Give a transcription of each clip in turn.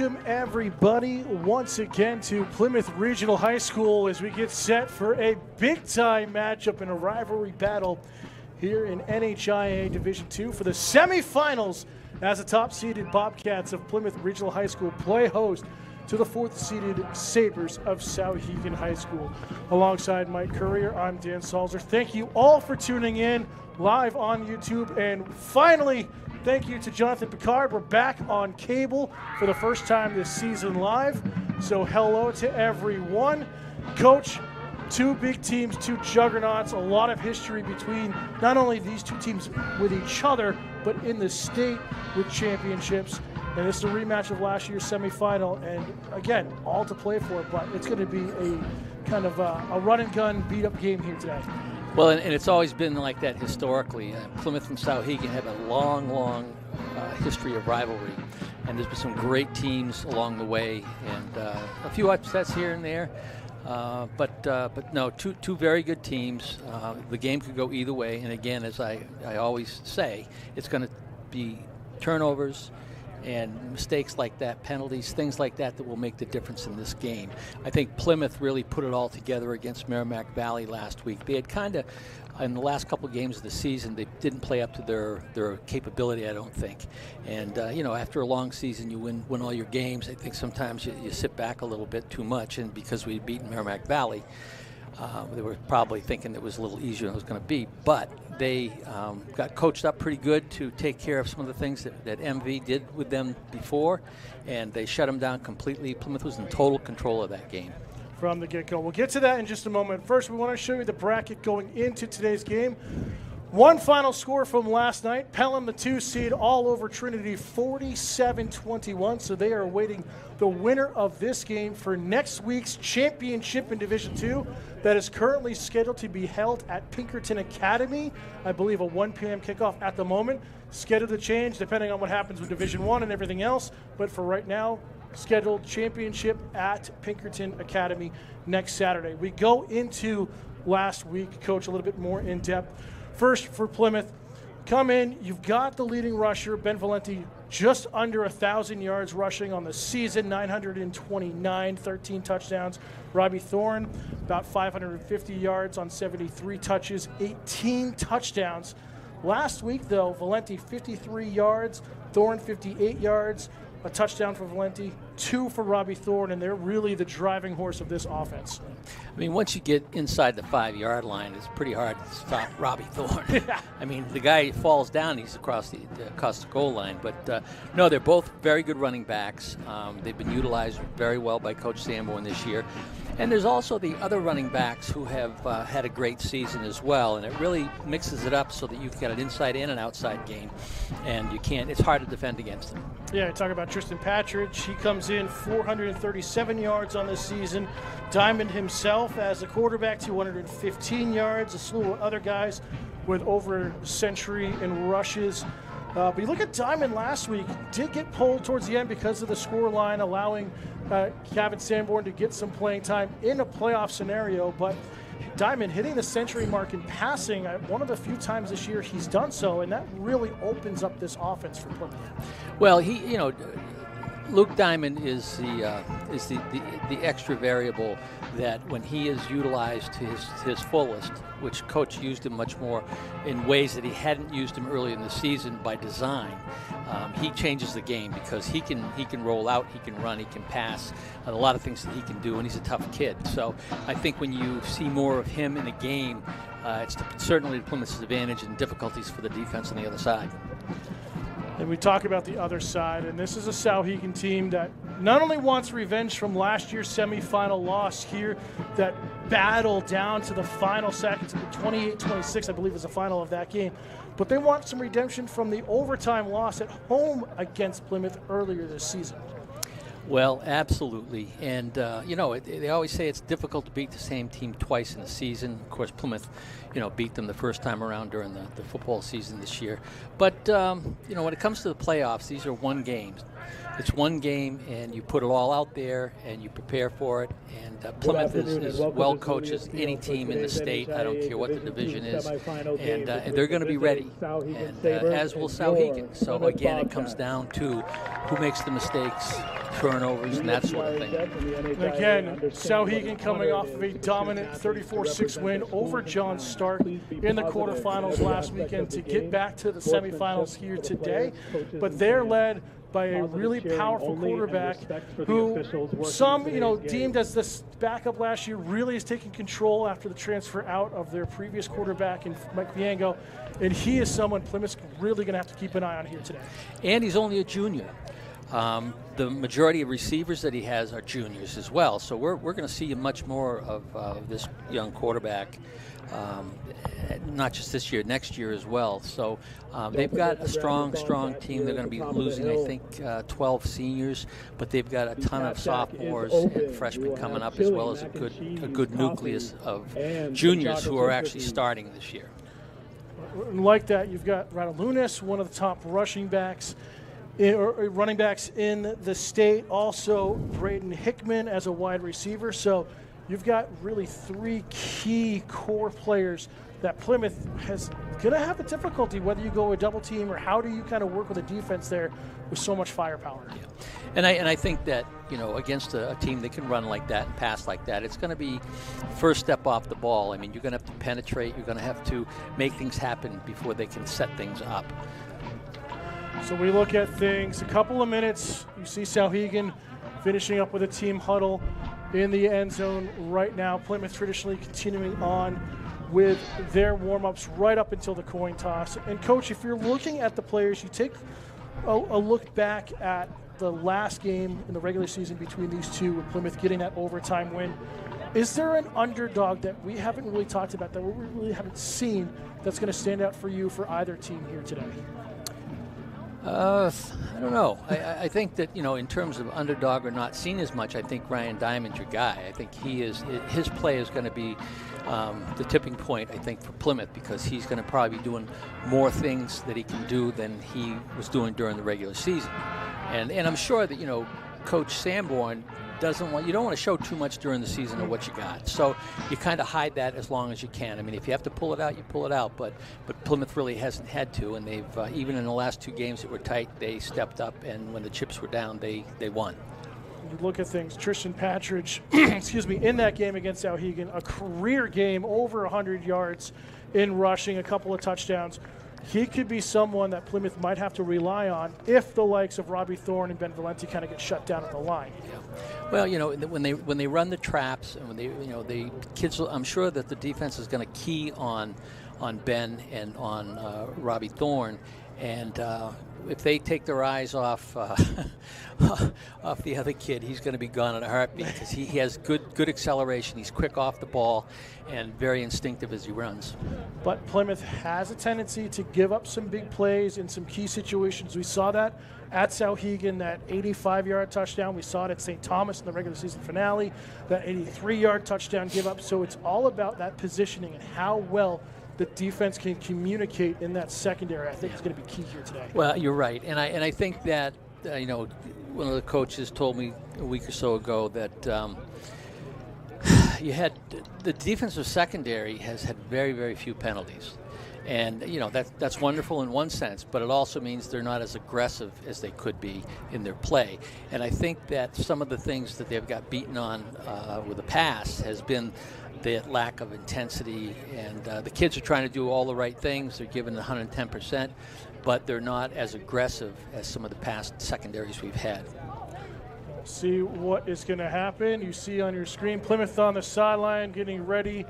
Welcome everybody once again to Plymouth Regional High School as we get set for a big-time matchup in a rivalry battle here in NHIA Division II for the semifinals as the top-seeded Bobcats of Plymouth Regional High School play host to the fourth-seeded Sabres of Souhegan High School. Alongside Mike Courier, I'm Dan Salzer. Thank you all for tuning in live on YouTube, and finally, thank you to Jonathan Picard. We're back on cable for the first time this season live. So hello to everyone. Coach, two big teams, two juggernauts, a lot of history between not only these two teams with each other, but in the state with championships. And this is a rematch of last year's semifinal. And again, all to play for, but it's going to be a kind of a run and gun beat up game here today. Well, and it's always been like that historically. Plymouth and Souhegan have a long history of rivalry, and there's been some great teams along the way, and a few upsets here and there. But no, two very good teams. The game could go either way, and again, as I always say, it's going to be turnovers and mistakes like that, penalties, things like that will make the difference in this game. I think Plymouth really put it all together against Merrimack Valley last week. They had kind of, in the last couple of games of the season, they didn't play up to their capability, I don't think. And, after a long season, you win all your games. I think sometimes you sit back a little bit too much, and because we'd beaten Merrimack Valley, they were probably thinking it was a little easier than it was going to be. But they got coached up pretty good to take care of some of the things that MV did with them before, and they shut them down completely. Plymouth was in total control of that game from the get-go. We'll get to that in just a moment. First, we want to show you the bracket going into today's game. One final score from last night. Pelham, the 2 seed, all over Trinity, 47-21. So they are awaiting the winner of this game for next week's championship in Division II that is currently scheduled to be held at Pinkerton Academy. I believe a 1 p.m. kickoff at the moment. Scheduled to change depending on what happens with Division I and everything else. But for right now, scheduled championship at Pinkerton Academy next Saturday. We go into last week, Coach, a little bit more in depth. First, for Plymouth, come in, you've got the leading rusher, Ben Valenti, just under 1,000 yards rushing on the season, 929, 13 touchdowns. Robbie Thorne, about 550 yards on 73 touches, 18 touchdowns. Last week, though, Valenti 53 yards, Thorne 58 yards, a touchdown for Valenti, 2 for Robbie Thorne, and they're really the driving horse of this offense. I mean, once you get inside the 5-yard line, it's pretty hard to stop Robbie Thorne. Yeah. I mean, the guy falls down, he's across the goal line. But, no, they're both very good running backs. They've been utilized very well by Coach Sanborn this year. And there's also the other running backs who have had a great season as well, and it really mixes it up so that you've got an inside and an outside game, and it's hard to defend against them. Yeah, talk about Tristan Patridge. He comes in 437 yards on this season. Diamond himself as a quarterback, 215 yards. A slew of other guys with over a century in rushes. But you look at Diamond last week, did get pulled towards the end because of the score line, allowing Gavin Sanborn to get some playing time in a playoff scenario. But Diamond hitting the century mark in passing, one of the few times this year he's done so, and that really opens up this offense for Plymouth. Well, Luke Diamond is the extra variable that when he is utilized to his fullest, which Coach used him much more in ways that he hadn't used him early in the season by design, he changes the game because he can roll out, he can run, he can pass, and a lot of things that he can do, and he's a tough kid. So I think when you see more of him in a game, it's certainly Plymouth's advantage and difficulties for the defense on the other side. And we talk about the other side, and this is a Souhegan team that not only wants revenge from last year's semifinal loss here, that battle down to the final seconds, 28-26, I believe, is the final of that game, but they want some redemption from the overtime loss at home against Plymouth earlier this season. Well, absolutely. And, they always say it's difficult to beat the same team twice in a season. Of course, Plymouth, beat them the first time around during the football season this year. But, when it comes to the playoffs, these are one games. it's one game, and you put it all out there, and you prepare for it. And Plymouth is well coached as any team in the state. I don't care what the division is, and they're going to be ready, and as will Souhegan. So again, it comes down to who makes the mistakes, turnovers, and that sort of thing. And again, Souhegan coming off of a dominant 34-6 win over John Stark in the quarterfinals last weekend to get back to the semifinals here today. But they're led by a really powerful quarterback who some, deemed as this backup last year, really is taking control after the transfer out of their previous quarterback in Mike Biango. And he is someone Plymouth's really going to have to keep an eye on here today. And he's only a junior. The majority of receivers that he has are juniors as well. So we're going to see much more of this young quarterback, not just this year, next year as well. So they've got a strong team. They're going to be losing, I think, 12 seniors, but they've got a ton of sophomores and freshmen coming up, as well as a good nucleus of juniors who are actually starting this year. Like that, you've got Radulinas, one of the top running backs in the state. Also, Braden Hickman as a wide receiver. So you've got really three key core players that Plymouth has going to have a difficulty, whether you go a double team or how do you kind of work with a defense there with so much firepower. Yeah. And I think that, against a team that can run like that and pass like that, it's going to be first step off the ball. I mean, you're going to have to penetrate. You're going to have to make things happen before they can set things up. So we look at things, a couple of minutes, you see Souhegan finishing up with a team huddle in the end zone right now. Plymouth traditionally continuing on with their warm-ups right up until the coin toss. And Coach, if you're looking at the players, you take a look back at the last game in the regular season between these two, with Plymouth getting that overtime win. Is there an underdog that we haven't really talked about, that we really haven't seen, that's going to stand out for you for either team here today? I don't know. I think that, in terms of underdog or not seen as much, I think Ryan Diamond's your guy. I think his play is going to be the tipping point, I think, for Plymouth, because he's going to probably be doing more things that he can do than he was doing during the regular season. And I'm sure that, Coach Sanborn you don't want to show too much during the season of what you got. So you kind of hide that as long as you can. I mean, if you have to pull it out, you pull it out. But Plymouth really hasn't had to, and they've even in the last two games that were tight, they stepped up, and when the chips were down, they won. You look at things, Tristan Patridge, in that game against Souhegan, a career game, over 100 yards in rushing, a couple of touchdowns. He could be someone that Plymouth might have to rely on if the likes of Robbie Thorne and Ben Valenti kind of get shut down at the line. Yeah. Well, when they run the traps, and when the kids, I'm sure that the defense is going to key on Ben and on Robbie Thorne, and if they take their eyes off off the other kid, he's going to be gone in a heartbeat, because he has good acceleration. He's quick off the ball and very instinctive as he runs. But Plymouth has a tendency to give up some big plays in some key situations. We saw that at Souhegan, that 85-yard touchdown. We saw it at St. Thomas in the regular season finale, that 83-yard touchdown give up. So it's all about that positioning and how well the defense can communicate in that secondary. I think it's going to be key here today. Well, you're right, and I think that one of the coaches told me a week or so ago that you had the defensive secondary has had very, very few penalties. And, that's wonderful in one sense, but it also means they're not as aggressive as they could be in their play. And I think that some of the things that they've got beaten on with the pass has been the lack of intensity. And the kids are trying to do all the right things. They're giving 110%, but they're not as aggressive as some of the past secondaries we've had. See what is going to happen. You see on your screen Plymouth on the sideline getting ready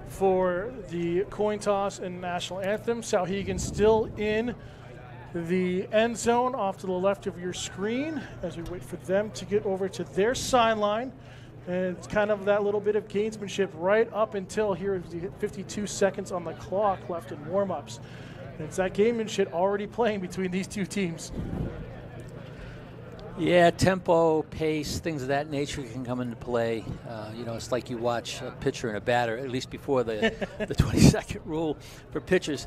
for the coin toss and national anthem. Souhegan still in the end zone off to the left of your screen as we wait for them to get over to their sideline. And it's kind of that little bit of gamesmanship right up until here, 52 seconds on the clock left in warm-ups. And it's that gamesmanship already playing between these two teams. Yeah, tempo, pace, things of that nature can come into play. It's like you watch a pitcher and a batter, at least before the 20-second rule for pitchers.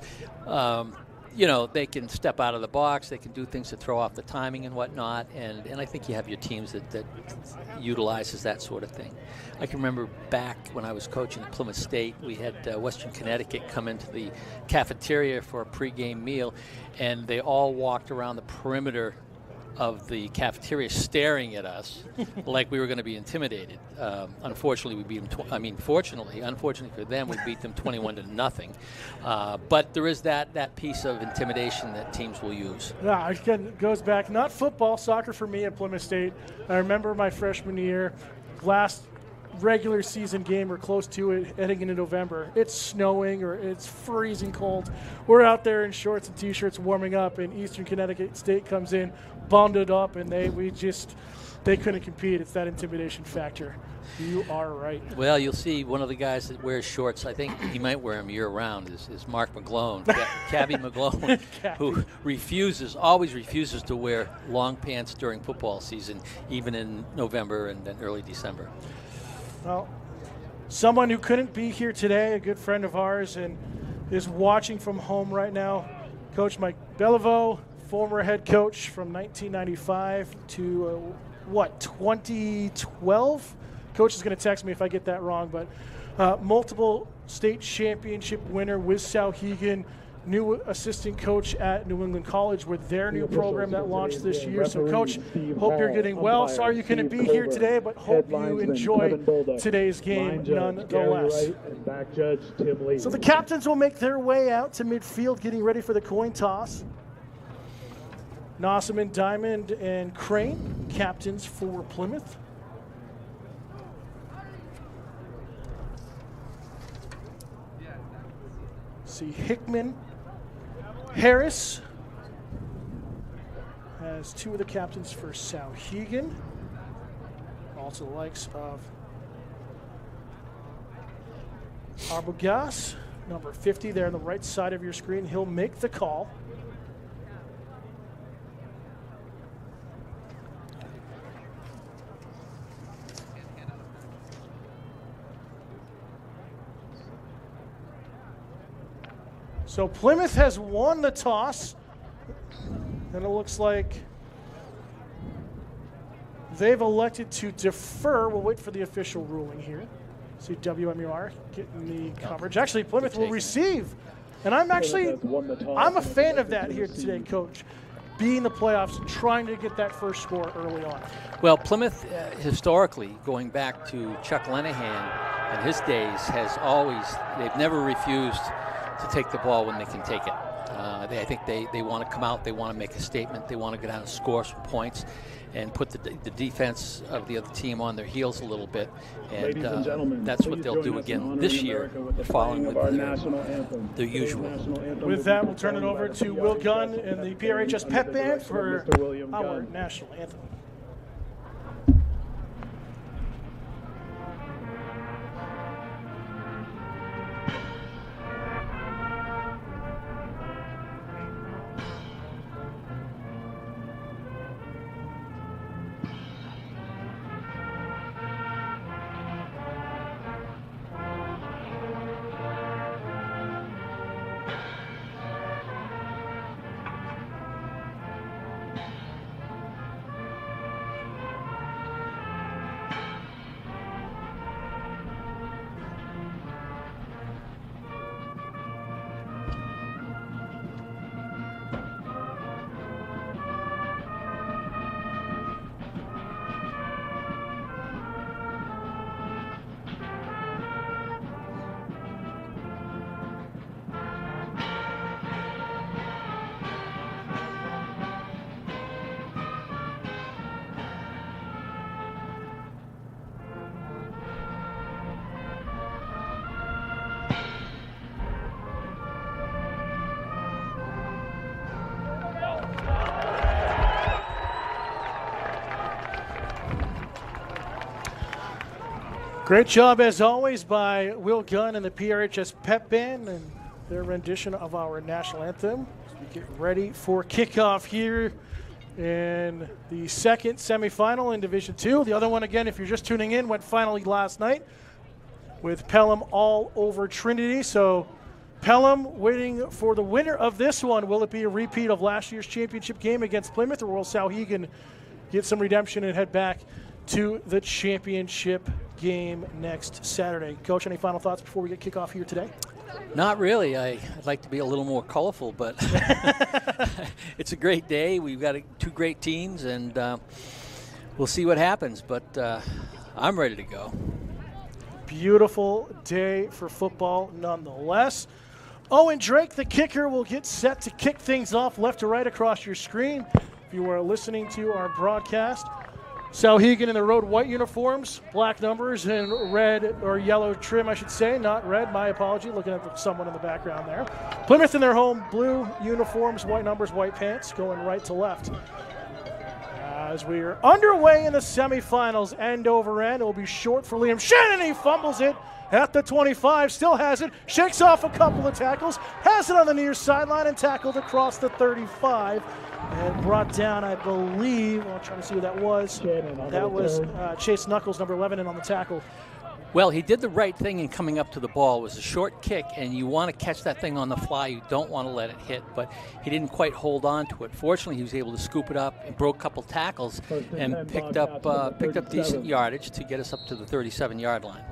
they can step out of the box. They can do things to throw off the timing and whatnot. And I think you have your teams that utilizes that sort of thing. I can remember back when I was coaching at Plymouth State, we had Western Connecticut come into the cafeteria for a pregame meal, and they all walked around the perimeter of the cafeteria staring at us like we were going to be intimidated. Unfortunately, we beat them. Unfortunately for them, we beat them 21-0. But there is that piece of intimidation that teams will use. Yeah, again, it goes back, not football, soccer for me at Plymouth State. I remember my freshman year, last regular season game or close to it, heading into November. It's snowing or it's freezing cold. We're out there in shorts and t-shirts warming up, and Eastern Connecticut State comes in, bundled up, and they couldn't compete. It's that intimidation factor. You are right. Well, you'll see one of the guys that wears shorts, I think he might wear them year-round, is Mark McGlone, Cabby McGlone, who always refuses to wear long pants during football season, even in November and then early December. Well, someone who couldn't be here today, a good friend of ours, and is watching from home right now, Coach Mike Beliveau, former head coach from 1995 to, 2012? Coach is going to text me if I get that wrong, but multiple state championship winner with Souhegan, new assistant coach at New England College with their new program that launched this year. So, Coach, hope you're getting well. Sorry you couldn't be here today, but hope you enjoy today's game nonetheless. So the captains will make their way out to midfield, getting ready for the coin toss. Nossaman, Diamond, and Crane, captains for Plymouth. See Hickman, Harris as two of the captains for Souhegan. Also the likes of Arbogast, number 50 there on the right side of your screen. He'll make the call. So Plymouth has won the toss, and it looks like they've elected to defer. We'll wait for the official ruling here. See WMUR getting the coverage. Actually, Plymouth will receive, and I'm a fan of that here today, Coach. Being the playoffs, trying to get that first score early on. Well, Plymouth, historically, going back to Chuck Lenahan and his days, they've never refused to take the ball when they can take it. I think they want to come out, they want to make a statement, they want to get out and score some points and put the defense of the other team on their heels a little bit. And that's what they'll do again this year, following with their usual. With that, we'll turn it over to Will Gunn and the PRHS Pep Band for our national anthem. Great job, as always, by Will Gunn and the PRHS Pep Band and their rendition of our national anthem. As we get ready for kickoff here in the second semifinal in Division II. The other one, again, if you're just tuning in, went finally last night with Pelham all over Trinity. So Pelham waiting for the winner of this one. Will it be a repeat of last year's championship game against Plymouth, or will Souhegan get some redemption and head back to the championship game next Saturday? Coach, any final thoughts before we get kickoff here today? Not really. I'd like to be a little more colorful, but it's a great day. We've got two great teams, and we'll see what happens, but I'm ready to go. Beautiful day for football nonetheless. Owen Drake, the kicker, will get set to kick things off left to right across your screen. If you are listening to our broadcast, Souhegan in the road white uniforms, black numbers, and red or yellow trim, I should say, not red, my apology, looking at someone in the background there. Plymouth in their home blue uniforms, white numbers, white pants, going right to left. As we are underway in the semifinals, end over end, it will be short for Liam Shannon. He fumbles it at the 25, still has it, shakes off a couple of tackles, has it on the near sideline and tackled across the 35. And brought down, I believe, I'm trying to see who that was. That was Chase Knuckles, number 11, in on the tackle. Well, he did the right thing in coming up to the ball. It was a short kick, and you want to catch that thing on the fly. You don't want to let it hit, but he didn't quite hold on to it. Fortunately, he was able to scoop it up and broke a couple tackles and picked up decent yardage to get us up to the 37-yard line.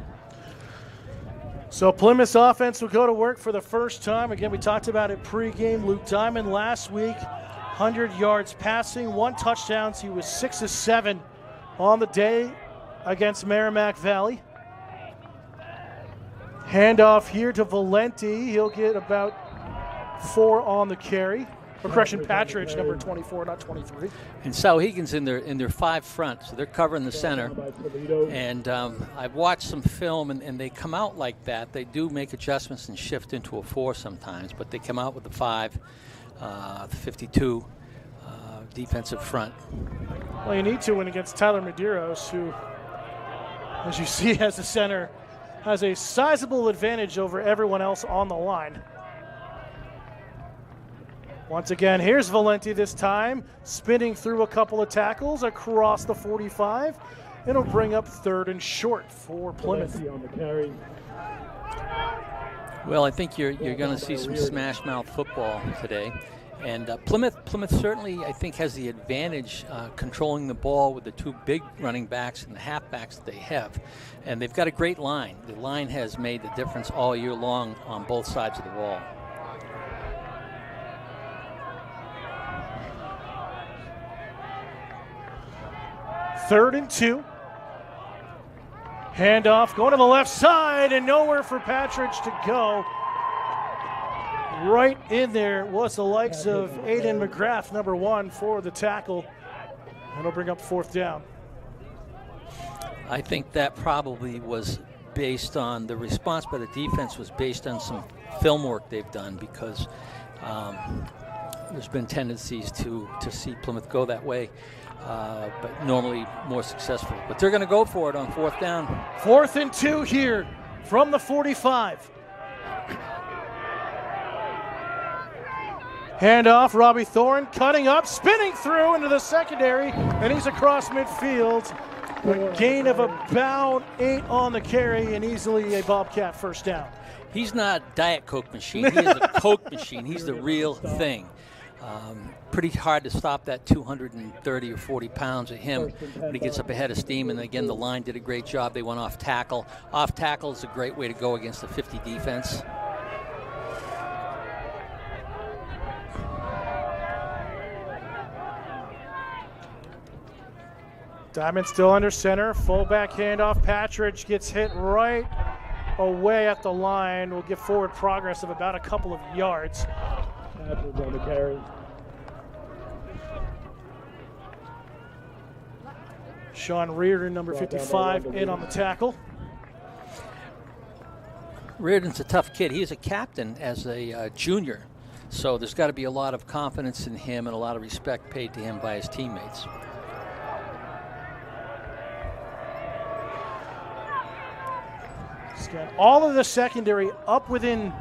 So Plymouth's offense will go to work for the first time. Again, we talked about it pregame. Luke Diamond last week, 100 yards passing, 1 touchdown. He was 6 of 7 on the day against Merrimack Valley. Handoff here to Valenti. He'll get about 4 on the carry. Correction, Patridge, number 24, not 23. And Souhegan's in their 5 front, so they're covering the center. And I've watched some film, and they come out like that. They do make adjustments and shift into a 4 sometimes, but they come out with the 5, the 52 defensive front. Well, you need to win against Tyler Medeiros, who, as you see, as the center, has a sizable advantage over everyone else on the line. Once again, here's Valenti this time, spinning through a couple of tackles across the 45. It'll bring up 3rd and short for Plymouth. On the carry. Well, I think you're going to see some smash mouth football today. And Plymouth certainly, I think, has the advantage controlling the ball with the 2 big running backs and the halfbacks that they have. And they've got a great line. The line has made the difference all year long on both sides of the ball. Third and 2. Handoff going to the left side and nowhere for Patridge to go. Right in there was the likes of Aiden McGrath, number 1, for the tackle. And it'll bring up 4th down. I think that probably was based on the response by the defense was based on some film work they've done, because there's been tendencies to see Plymouth go that way, but normally more successful. But they're going to go for it on 4th down. 4th and 2 here from the 45. Handoff, Robbie Thorne cutting up, spinning through into the secondary, and he's across midfield. A gain of about 8 on the carry, and easily a Bobcat first down. He's not Diet Coke machine. He is a Coke machine. He's the real thing. Pretty hard to stop that 230 or 40 pounds of him when he gets up ahead of steam. And again, the line did a great job. They went off tackle. Off tackle is a great way to go against the 50 defense. Diamond still under center. Fullback handoff. Patridge gets hit right away at the line. Will get forward progress of about a couple of yards. Patridge on the carry. Sean Reardon, number 55, in on the tackle. Reardon's a tough kid. He is a captain as a junior, so there's got to be a lot of confidence in him and a lot of respect paid to him by his teammates. All of the secondary up within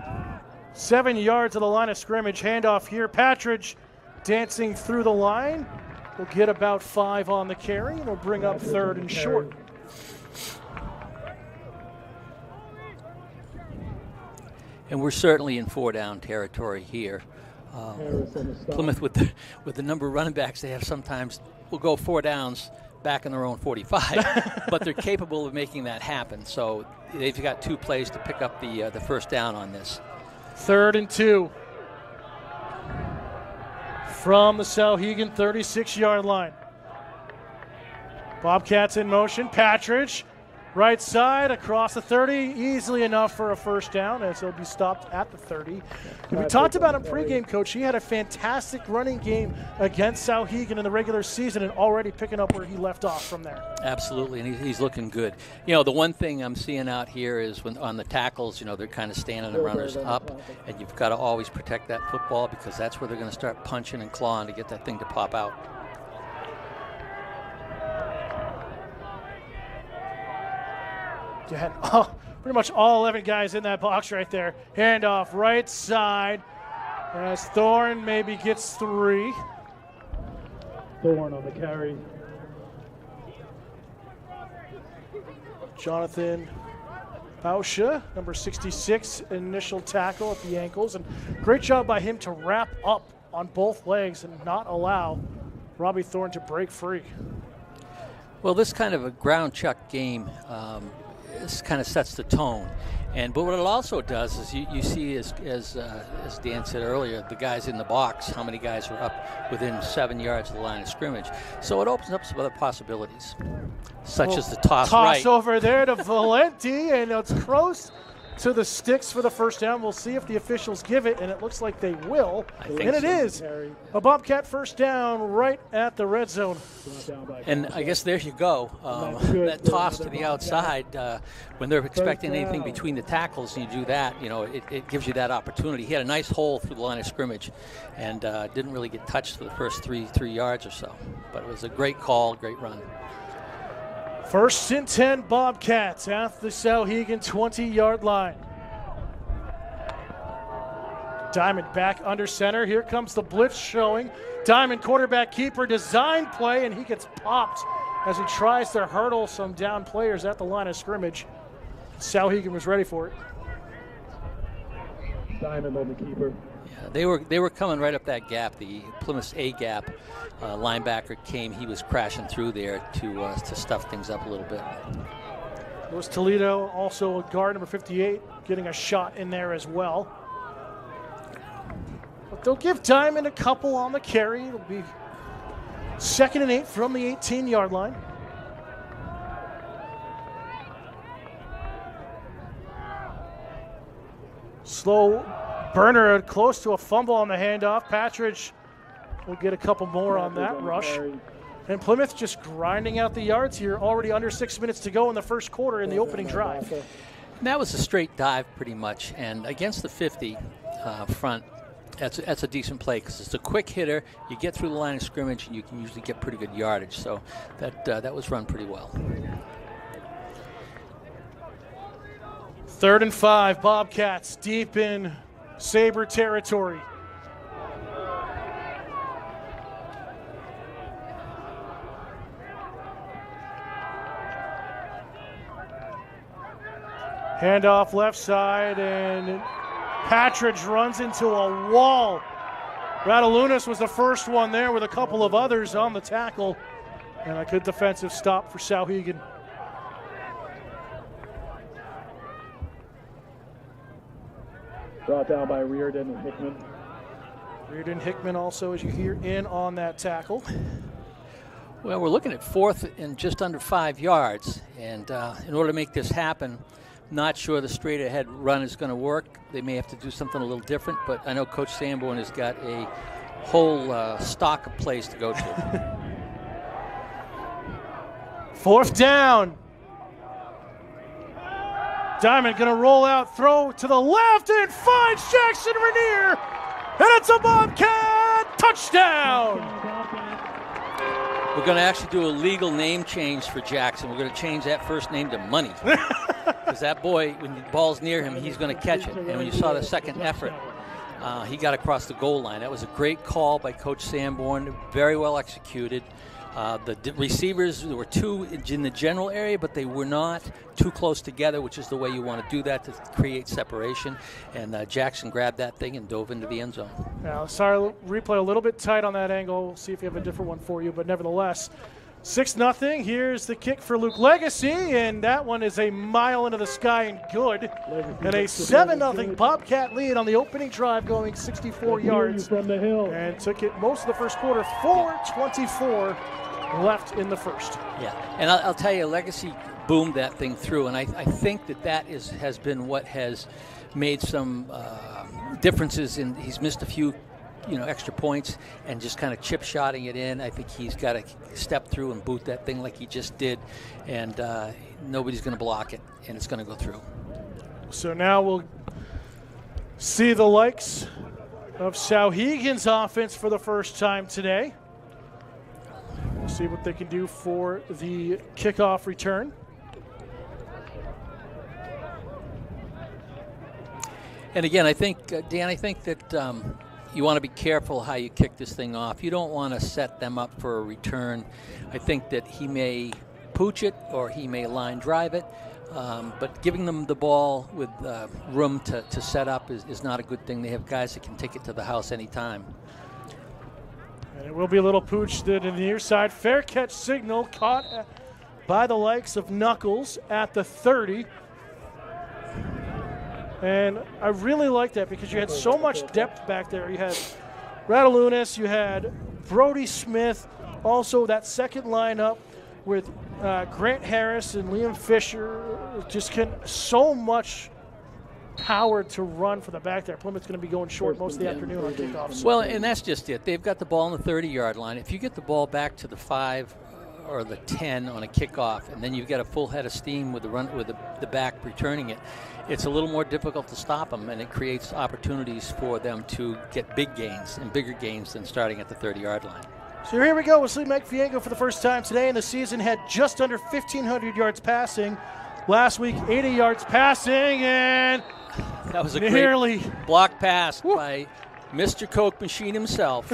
7 yards of the line of scrimmage. Handoff here. Patridge dancing through the line. Will get about 5 on the carry, and will bring up 3rd and short. And we're certainly in 4-down territory here. Harris on the stop. Plymouth, with the number of running backs they have, sometimes will go 4 downs back in their own 45, but they're capable of making that happen. So they've got 2 plays to pick up the first down on this. 3rd and 2 from the Souhegan 36-yard line. Bobcats in motion. Patridge, right side, across the 30, easily enough for a first down as he'll be stopped at the 30. We talked about him pregame, Coach. He had a fantastic running game against Souhegan in the regular season and already picking up where he left off from there. Absolutely, and he's looking good. You know, the one thing I'm seeing out here is when on the tackles, you know, they're kind of standing the runners up, and you've got to always protect that football because that's where they're going to start punching and clawing to get that thing to pop out. You had pretty much all 11 guys in that box right there. Handoff right side as Thorne maybe gets 3. Thorne on the carry. Jonathan Bauscha, number 66, initial tackle at the ankles. And great job by him to wrap up on both legs and not allow Robbie Thorne to break free. Well, this kind of a ground chuck game this kind of sets the tone. But what it also does is you see, as Dan said earlier, the guys in the box, how many guys are up within 7 yards of the line of scrimmage. So it opens up some other possibilities, such as the toss right. Over there to Valenti, and it's close to the sticks for the first down. We'll see if the officials give it, and it looks like they will. It is a Bobcat first down right at the red zone. And I guess there you go. That toss to the outside, when they're expecting anything between the tackles, and you do that, you know, it gives you that opportunity. He had a nice hole through the line of scrimmage and didn't really get touched for the first three yards or so. But it was a great call, great run. 1st and 10 Bobcats at the Souhegan 20-yard line. Diamond back under center. Here comes the blitz showing. Diamond quarterback keeper design play, and he gets popped as he tries to hurdle some down players at the line of scrimmage. Souhegan was ready for it. Diamond on the keeper. Yeah, they were coming right up that gap. The Plymouth's A gap linebacker came. He was crashing through there to stuff things up a little bit. Louis Toledo, also a guard, number 58, getting a shot in there as well. But they'll give Diamond a couple on the carry. It'll be 2nd and 8 from the 18-yard line. Slow burner, close to a fumble on the handoff. Patridge will get a couple more on that rush. And Plymouth just grinding out the yards here, already under 6 minutes to go in the first quarter in the opening drive. And that was a straight dive pretty much. And against the 50 front, that's a decent play because it's a quick hitter. You get through the line of scrimmage and you can usually get pretty good yardage. So that was run pretty well. 3rd and 5, Bobcats deep in Sabre territory. Handoff left side, and Patridge runs into a wall. Radalunas was the first one there with a couple of others on the tackle, and a good defensive stop for Souhegan. Brought down by Reardon and Hickman. Reardon Hickman also, as you hear, in on that tackle. Well, we're looking at 4th and just under 5 yards, and in order to make this happen, not sure the straight ahead run is going to work. They may have to do something a little different, but I know Coach Sanborn has got a whole stock of plays to go to. 4th down. Diamond going to roll out, throw to the left, and finds Jackson Rainier. And it's a Bobcat touchdown. We're going to actually do a legal name change for Jackson. We're going to change that first name to Money. Because that boy, when the ball's near him, he's going to catch it. And when you saw the second effort, he got across the goal line. That was a great call by Coach Sanborn, very well executed. The receivers, there were two in the general area, but they were not too close together, which is the way you want to do that to create separation. And Jackson grabbed that thing and dove into the end zone. Now, sorry, replay a little bit tight on that angle. We'll see if we have a different one for you, but nevertheless, 6-0. Here's the kick for Luke Legacy, and that one is a mile into the sky and good. And a 7-0 Bobcat lead on the opening drive, going 64 yards. From the hill. And took it most of the first quarter. 4:24 left in the first. Yeah, and I'll tell you, Legacy boomed that thing through, and I think that has been what has made some differences in. He's missed a few extra points and just kind of chip shotting it in. I think he's got to step through and boot that thing like he just did, and nobody's going to block it, and it's going to go through. So now we'll see the likes of Souhegan's offense for the first time today. We'll see what they can do for the kickoff return. And again, I think, Dan, that you want to be careful how you kick this thing off. You don't want to set them up for a return. I think that he may pooch it or he may line drive it, but giving them the ball with room to set up is not a good thing. They have guys that can take it to the house anytime. And it will be a little pooch to the near side. Fair catch signal caught by the likes of Knuckles at the 30. And I really like that because you had so much depth back there. You had Rattalunas, you had Brody Smith, also that second lineup with Grant Harris and Liam Fisher. Just so much power to run for the back there. Plymouth's going to be going short most of the afternoon on kickoffs. Well, and that's just it. They've got the ball on the 30-yard line. If you get the ball back to the 5 or the 10 on a kickoff, and then you've got a full head of steam with the back returning it, it's a little more difficult to stop them, and it creates opportunities for them to get big gains and bigger gains than starting at the 30-yard line. So here we go. Wesley Fiango for the first time today in the season had just under 1,500 yards passing. Last week, 80 yards passing, and that was a nearly great block pass by Mr. Coke Machine himself,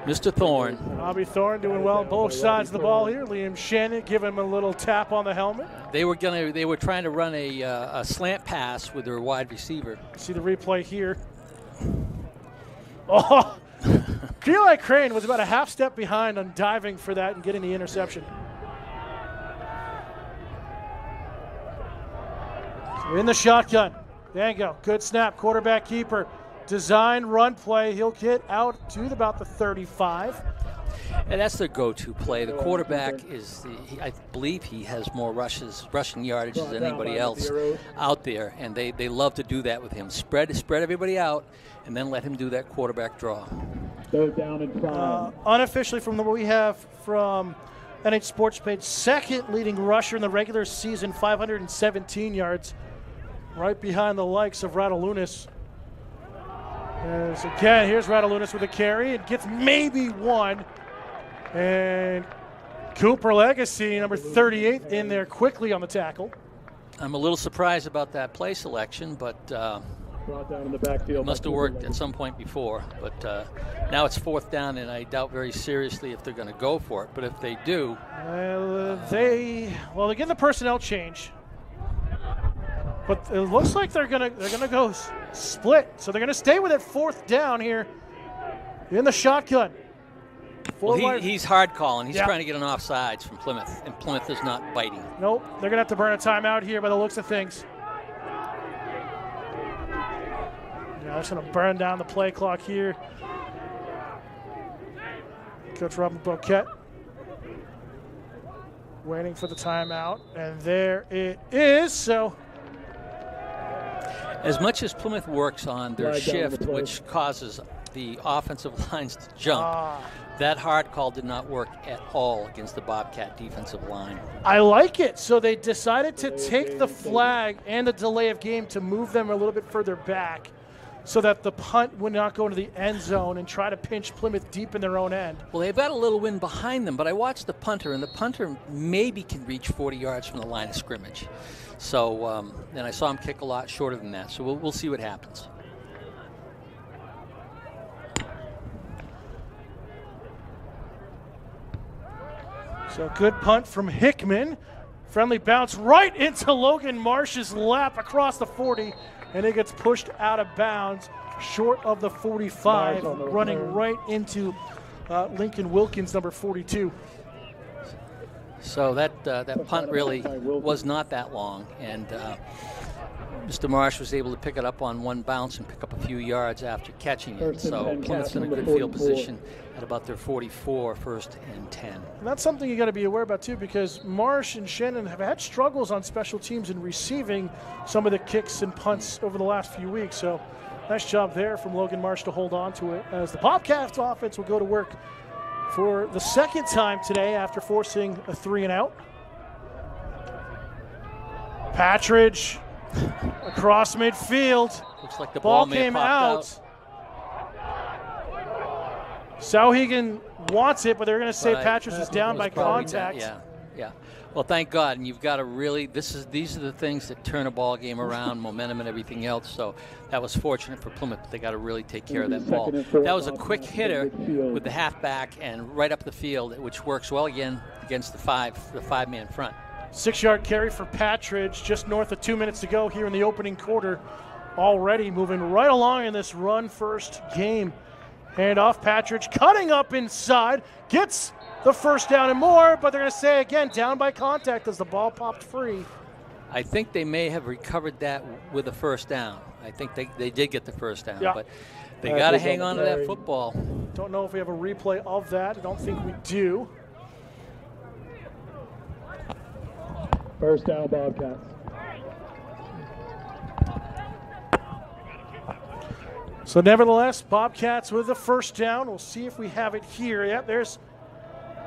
Mr. Thorne. Bobby Thorne doing well on both sides of the ball here. Liam Shannon giving him a little tap on the helmet. They were trying to run a slant pass with their wide receiver. See the replay here. Oh, Eli Crane was about a half step behind on diving for that and getting the interception. So in the shotgun. Dango, good snap, quarterback keeper. Design run play. He'll get out to about the 35. And that's their go-to play. The quarterback I believe he has more rushing yardage than anybody else out there, and they love to do that with him. Spread everybody out, and then let him do that quarterback draw. Third down and 5. Unofficially, from what we have from NH Sports Page, second leading rusher in the regular season, 517 yards, right behind the likes of Rattalunas. As again, here's Rattalunas with a carry. It gets maybe one. And Cooper Legacy, number 38, in there quickly on the tackle. I'm a little surprised about that play selection, but Brought down in the backfield. it must have worked at some point before. But now it's fourth down, and I doubt very seriously if they're going to go for it. But if they do, they're getting the personnel change. But it looks like they're gonna go split. So they're gonna stay with it fourth down here in the shotgun. Well, he's hard calling. He's trying to get an offsides from Plymouth, and Plymouth is not biting. Nope, they're gonna have to burn a timeout here by the looks of things. Yeah, that's gonna burn down the play clock here. Coach Robin Boquette waiting for the timeout, and there it is. So. As much as Plymouth works on their shift, which causes the offensive lines to jump, that hard call did not work at all against the Bobcat defensive line. I like it. So they decided to take the flag and the delay of game to move them a little bit further back so that the punt would not go into the end zone and try to pinch Plymouth deep in their own end. Well, they've got a little wind behind them, but I watched the punter, and the punter maybe can reach 40 yards from the line of scrimmage. So, and I saw him kick a lot shorter than that. So we'll see what happens. So good punt from Hickman. Friendly bounce right into Logan Marsh's lap across the 40, and it gets pushed out of bounds short of the 45, running right into Lincoln Wilkins, number 42. So that punt really was not that long, and Mr. Marsh was able to pick it up on one bounce and pick up a few yards after catching it. So Plymouth's in a good field position at about their 44, first and 10. And that's something you got to be aware about too, because Marsh and Shannon have had struggles on special teams in receiving some of the kicks and punts over the last few weeks. So nice job there from Logan Marsh to hold on to it, as the Bobcats offense will go to work for the second time today after forcing a 3-and-out. Patridge across midfield. Looks like the ball may have came popped out. Souhegan wants it, but they're going to say Patridge is down by contact. Yeah. Well, thank God. And you've got to really, these are the things that turn a ball game around, momentum and everything else. So that was fortunate for Plymouth. They got to really take care of that ball. That was a quick hitter with the halfback and right up the field, which works well again against the five-man front. 6-yard carry for Patridge, just north of 2 minutes to go here in the opening quarter. Already moving right along in this run-first game. Hand off, Patridge cutting up inside, gets the first down and more, but they're going to say again, down by contact as the ball popped free. I think they may have recovered that with a first down. I think they did get the first down, but they got to hang on to that football. Don't know if we have a replay of that. I don't think we do. First down, Bobcats. So nevertheless, Bobcats with the first down. We'll see if we have it here. Yep, there's,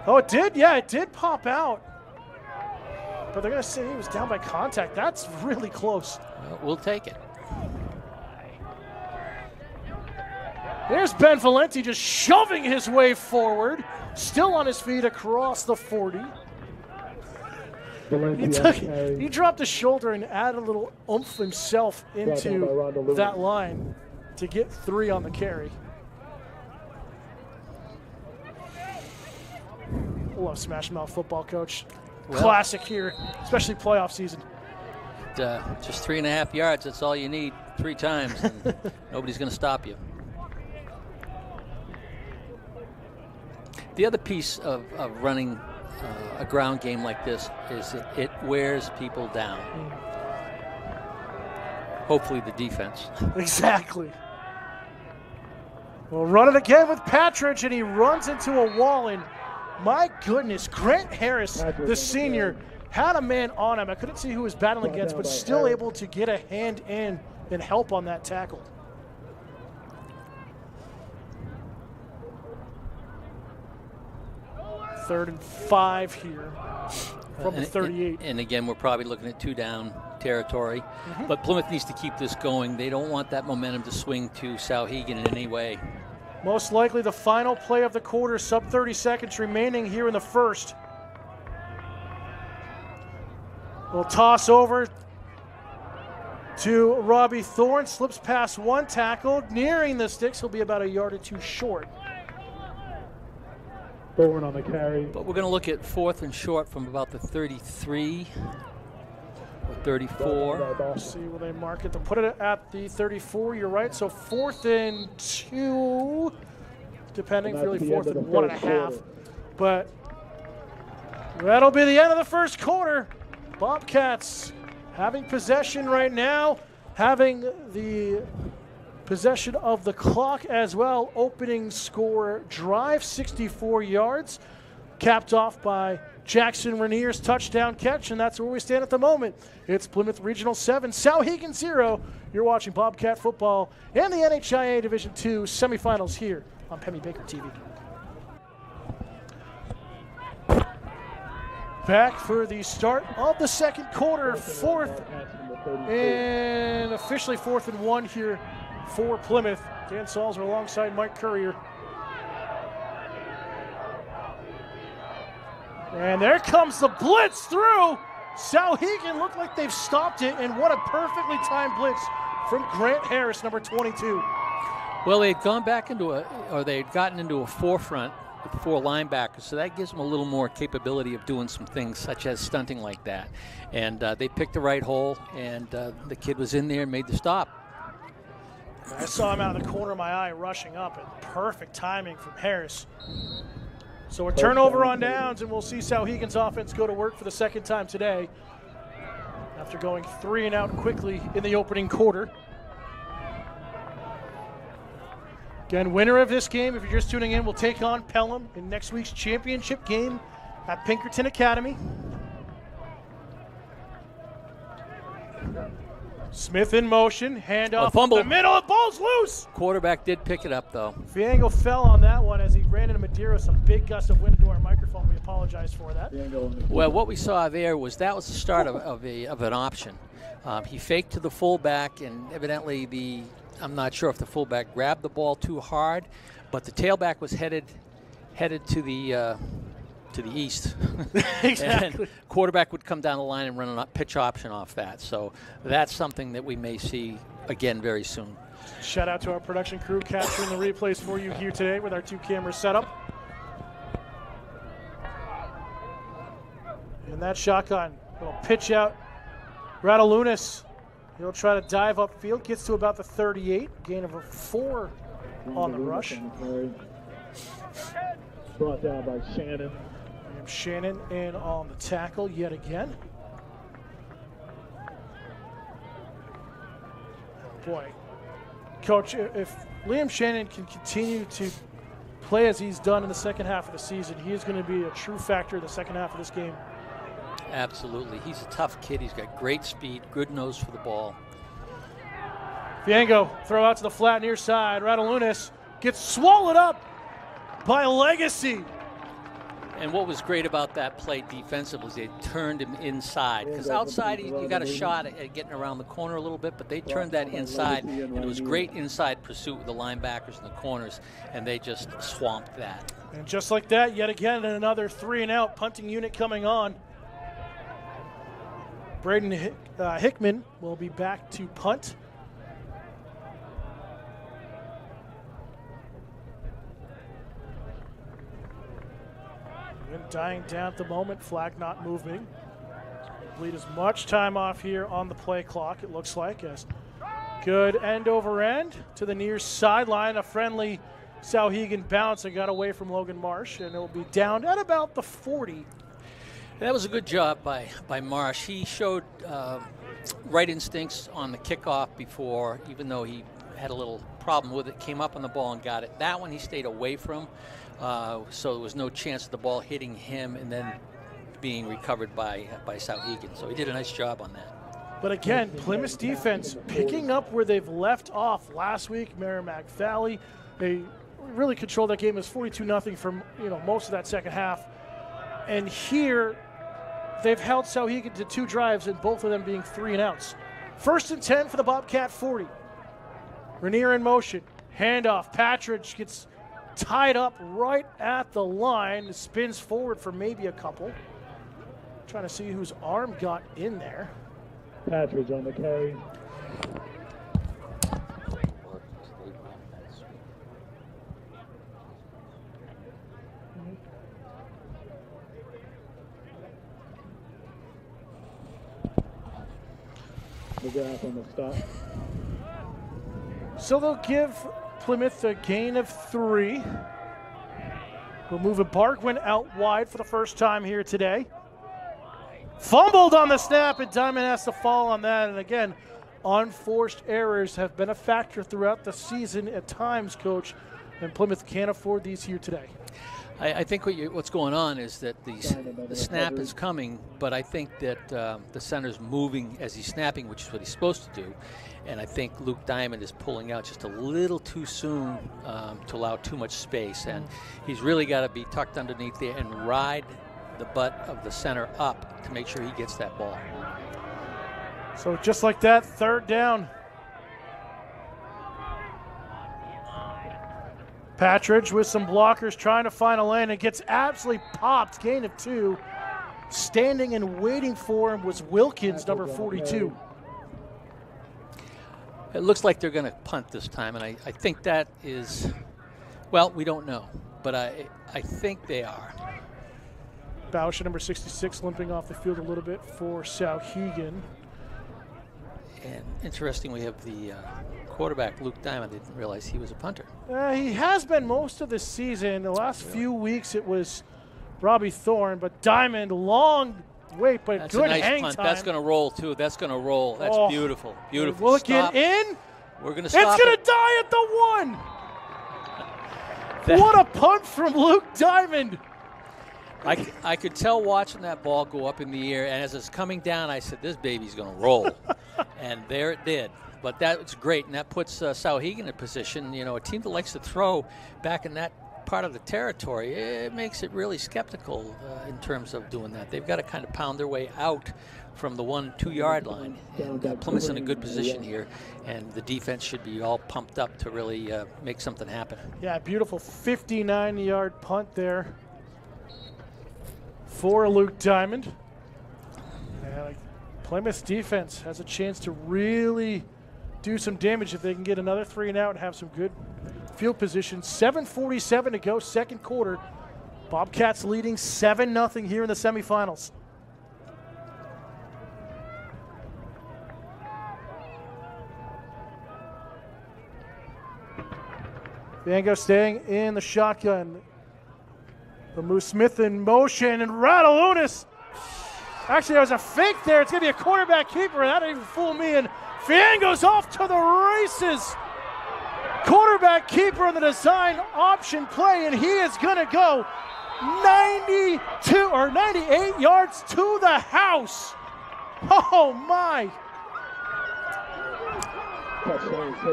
oh, it did. Yeah, it did pop out. But they're going to say he was down by contact. That's really close. Well, we'll take it. There's Ben Valenti just shoving his way forward, still on his feet across the 40. He dropped his shoulder and added a little oomph himself into that line to get 3 on the carry. Love Smash Mouth football, Coach. Well, classic here, especially playoff season. Just 3.5 yards, that's all you need 3 times, and nobody's going to stop you. The other piece of running a ground game like this is it wears people down. Hopefully the defense. Exactly. We'll run it again with Patridge, and he runs into a wall, and my goodness, Grant Harris, the senior, had a man on him. I couldn't see who he was battling against, but still able to get a hand in and help on that tackle. Third and 5 here from the 38. And again, we're probably looking at 2-down territory. But Plymouth needs to keep this going. They don't want that momentum to swing to Souhegan in any way. Most likely the final play of the quarter, sub 30 seconds remaining here in the first. We'll toss over to Robbie Thorne, slips past one tackle, nearing the sticks. He'll be about a yard or 2 short. Thorne on the carry. But we're going to look at 4th and short from about the 33 or 34. Let's see where they mark it. They'll put it at the 34, you're right. So 4th and 2, depending, really 4th and 1.5. But that'll be the end of the first quarter. Bobcats having possession right now, having the possession of the clock as well. Opening score drive, 64 yards, capped off by Jackson Rainier's touchdown catch, and that's where we stand at the moment. It's Plymouth Regional 7, Souhegan 0. You're watching Bobcat football and the NHIA Division II semifinals here on Pemmy Baker TV. Back for the start of the second quarter, 4th and officially 4th and 1 here for Plymouth. Dan Salzer alongside Mike Courier. And there comes the blitz through. Souhegan looked like they've stopped it, and what a perfectly timed blitz from Grant Harris, number 22. Well, they'd gone back into they'd gotten into a 4-front with 4 linebackers, so that gives them a little more capability of doing some things such as stunting like that. And they picked the right hole, and the kid was in there and made the stop. I saw him out of the corner of my eye rushing up, and perfect timing from Harris. So a turnover on downs, and we'll see Souhegan's offense go to work for the second time today after going 3 and out quickly in the opening quarter. Again, winner of this game, if you're just tuning in, will take on Pelham in next week's championship game at Pinkerton Academy. Smith in motion, handoff, fumble. the middle, the ball's loose. Quarterback did pick it up, though. Viango fell on that one as he ran into Madeira. Some big gust of wind into our microphone. We apologize for that. Well, what we saw there was that was the start of an option. He faked to the fullback, and evidently I'm not sure if the fullback grabbed the ball too hard, but the tailback was headed to the east. Exactly. And quarterback would come down the line and run a pitch option off that. So that's something that we may see again very soon. Shout out to our production crew capturing the replays for you here today with our 2 camera setup. And that shotgun, little pitch out. Radalunas, he'll try to dive upfield, gets to about the 38, gain of a 4 on the rush. Brought down by Shannon. Shannon in on the tackle yet again. Boy, Coach, if Liam Shannon can continue to play as he's done in the second half of the season, he is going to be a true factor in the second half of this game. Absolutely. He's a tough kid. He's got great speed, good nose for the ball. Viango, throw out to the flat near side. Radalunas gets swallowed up by Legacy. And what was great about that play defensively is they turned him inside. Because outside, you got a shot at getting around the corner a little bit, but they turned that inside, and it was great inside pursuit with the linebackers and the corners, and they just swamped that. And just like that, yet again, another 3 and out punting unit coming on. Braden Hickman will be back to punt. Dying down at the moment, flag not moving. Bleed as much time off here on the play clock, it looks like. As good end over end to the near sideline. A friendly Souhegan bounce that got away from Logan Marsh, and it will be down at about the 40. That was a good job by Marsh. He showed right instincts on the kickoff before, even though he had a little problem with it, came up on the ball and got it. That one he stayed away from. So there was no chance of the ball hitting him and then being recovered by Souhegan. So he did a nice job on that. But again, Plymouth's defense picking up where they've left off last week. Merrimack Valley, they really controlled that game. It was 42-0 for most of that second half. And here, they've held Souhegan to 2 drives, and both of them being 3 and outs. 1st and 10 for the Bobcat 40. Rainier in motion, handoff. Patridge gets tied up right at the line, spins forward for maybe a couple. Trying to see whose arm got in there. Patridge on the carry. McGrath on the stop. So they'll give Plymouth a gain of 3. We'll move it. Bargwin out wide for the first time here today. Fumbled on the snap, and Diamond has to fall on that. And again, unforced errors have been a factor throughout the season at times, Coach, and Plymouth can't afford these here today. I think what's going on is that the snap is coming, but I think that the center's moving as he's snapping, which is what he's supposed to do. And I think Luke Diamond is pulling out just a little too soon to allow too much space. And he's really got to be tucked underneath there and ride the butt of the center up to make sure he gets that ball. So just like that, 3rd down. Patridge with some blockers trying to find a lane and gets absolutely popped. Gain of 2. Standing and waiting for him was Wilkins, number 42. It looks like they're going to punt this time, and I think that is, well, we don't know. but I think they are. Bausch, number 66, limping off the field a little bit for Souhegan. And interesting, we have the quarterback, Luke Diamond. I didn't realize he was a punter. He has been most of the season. The last few weeks it was Robbie Thorne, but Diamond, long wait, but That's good a nice hang punt. time. That's going to roll, too. That's going to roll. That's beautiful. Beautiful. Will it Stop. get in? We're going to stop It's going it. to die at the 1. What a punt from Luke Diamond. I could tell watching that ball go up in the air, and as it's coming down, I said, this baby's going to roll. And there it did. But that's great, and that puts Souhegan in a position, a team that likes to throw back in that part of the territory. It makes it really skeptical in terms of doing that. They've got to kind of pound their way out from the 1-2 yard line. And Plymouth's in a good position here, and the defense should be all pumped up to really make something happen. Yeah, beautiful 59-yard punt there for Luke Diamond. And Plymouth's defense has a chance to really do some damage if they can get another 3 and out and have some good field position. 7:47 to go, second quarter. Bobcats leading 7-0 here in the semifinals. Vango staying in the shotgun. The Moose Smith in motion, and Rattlelunas. Actually, there was a fake there. It's going to be a quarterback keeper. That didn't even fool me. And Vango's off to the races. Quarterback keeper on the design option play, and he is going to go 92 or 98 yards to the house. Oh, my.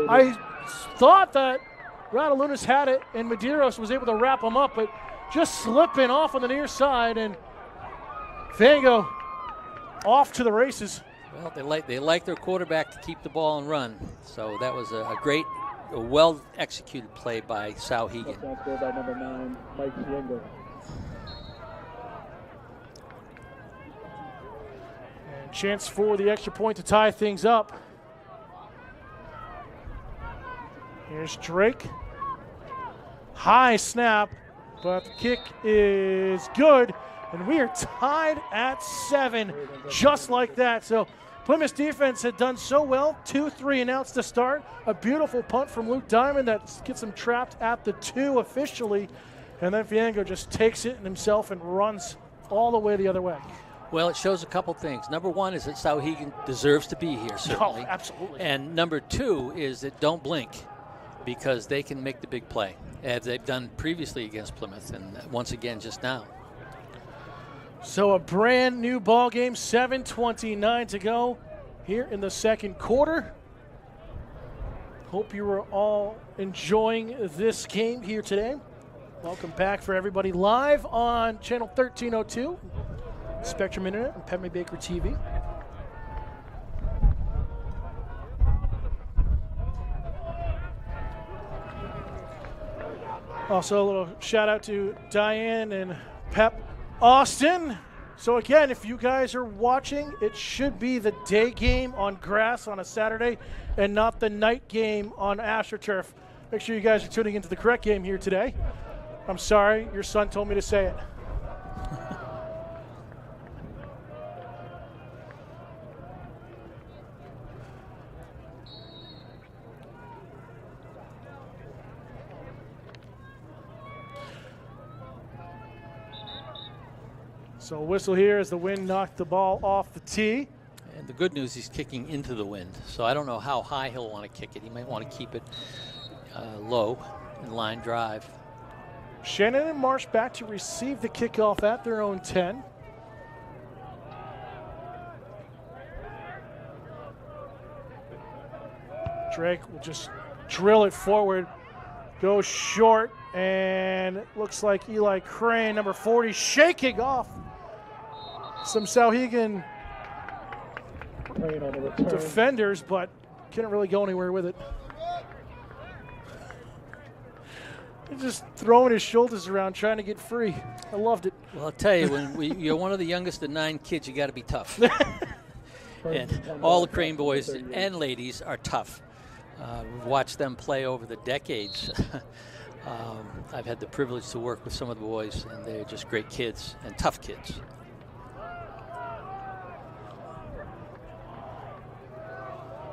I thought that Rattlelunas had it, and Medeiros was able to wrap him up, but just slipping off on the near side, and Vango off to the races. Well, they like their quarterback to keep the ball and run, so that was a great, well-executed play by Souhegan. That's goal by number 9, Mike Sienga. And chance for the extra point to tie things up. Here's Drake. High snap, but the kick is good, and we are tied at 7, just like that. So Plymouth's defense had done so well, 2 3 and outs to start. A beautiful punt from Luke Diamond that gets him trapped at the 2 officially, and then Vango just takes it himself and runs all the way the other way. Well, it shows a couple things. Number one is that Souhegan deserves to be here, certainly. Oh, absolutely. And number 2 is that don't blink, because they can make the big play, as they've done previously against Plymouth, and once again just now. So a brand new ball game, 7:29 to go here in the second quarter. Hope you were all enjoying this game here today. Welcome back for everybody live on channel 1302, Spectrum Internet and Penman Baker TV. Also, a little shout out to Diane and Pep Austin. So again, if you guys are watching, it should be the day game on grass on a Saturday and not the night game on AstroTurf. Make sure you guys are tuning into the correct game here today. I'm sorry, your son told me to say it. So a whistle here as the wind knocked the ball off the tee. And the good news, he's kicking into the wind. So I don't know how high he'll want to kick it. He might want to keep it low in line drive. Shannon and Marsh back to receive the kickoff at their own 10. Drake will just drill it forward, goes short, and looks like Eli Crane, number 40, shaking off some Souhegan defenders, but couldn't really go anywhere with it. He's just throwing his shoulders around, trying to get free. I loved it. Well, I'll tell you, when you're one of the youngest of 9 kids, you got to be tough. And all the Crane boys and ladies are tough. We've watched them play over the decades. I've had the privilege to work with some of the boys, and they're just great kids and tough kids.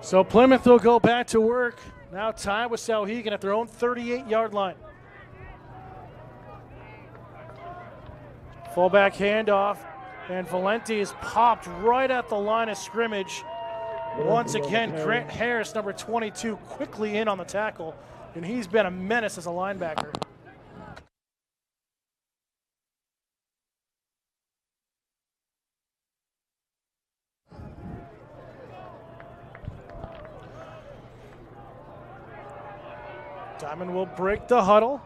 So Plymouth will go back to work, now tied with Souhegan at their own 38-yard line. Fullback handoff, and Valenti is popped right at the line of scrimmage. Once again, Grant Harris, number 22, quickly in on the tackle, and he's been a menace as a linebacker. Diamond will break the huddle.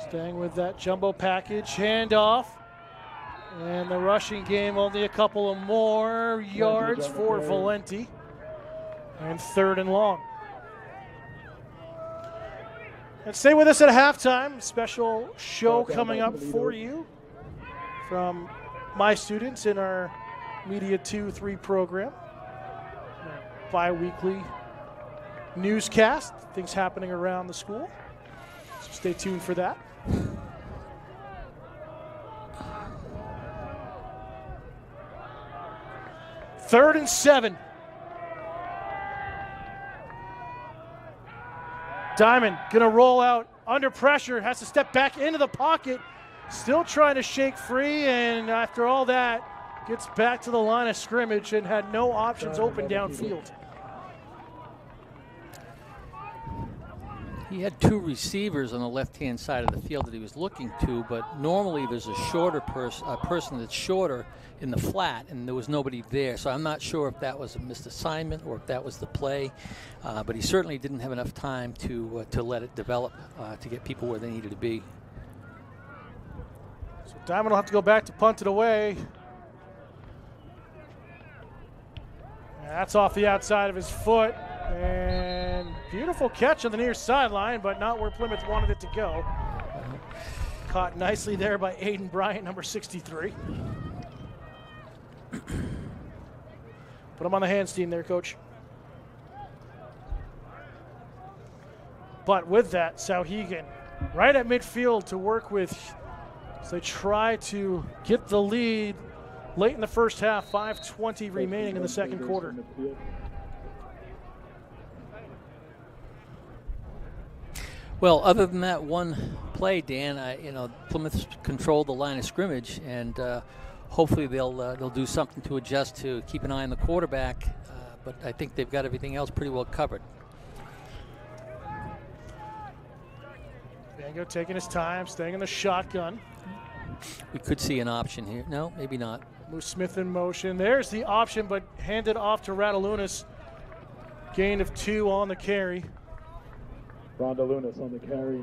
Staying with that jumbo package, handoff. And the rushing game, only a couple of more yards for Valenti. And 3rd and long. And stay with us at halftime. Special show coming up for you from my students in our Media 2-3 program. Bi-weekly newscast, things happening around the school. So stay tuned for that. Third and 7. Diamond gonna roll out under pressure, has to step back into the pocket, still trying to shake free, and after all that, gets back to the line of scrimmage and had no options open downfield. He had 2 receivers on the left-hand side of the field that he was looking to, but normally there's a shorter person that's shorter in the flat, and there was nobody there. So I'm not sure if that was a missed assignment or if that was the play, but he certainly didn't have enough time to let it develop to get people where they needed to be. So Diamond will have to go back to punt it away. And that's off the outside of his foot. And beautiful catch on the near sideline, but not where Plymouth wanted it to go. Caught nicely there by Aiden Bryant, number 63. Put him on the hands team there, Coach. But with that, Souhegan right at midfield to work with as they try to get the lead late in the first half, 5:20 remaining in the second quarter. Well, other than that one play, Dan, Plymouth controlled the line of scrimmage, and hopefully they'll do something to adjust to keep an eye on the quarterback. But I think they've got everything else pretty well covered. Bango taking his time, staying in the shotgun. We could see an option here. No, maybe not. Moose Smith in motion. There's the option, but handed off to Radalunas. Gain of 2 on the carry. Radalunas on the carry.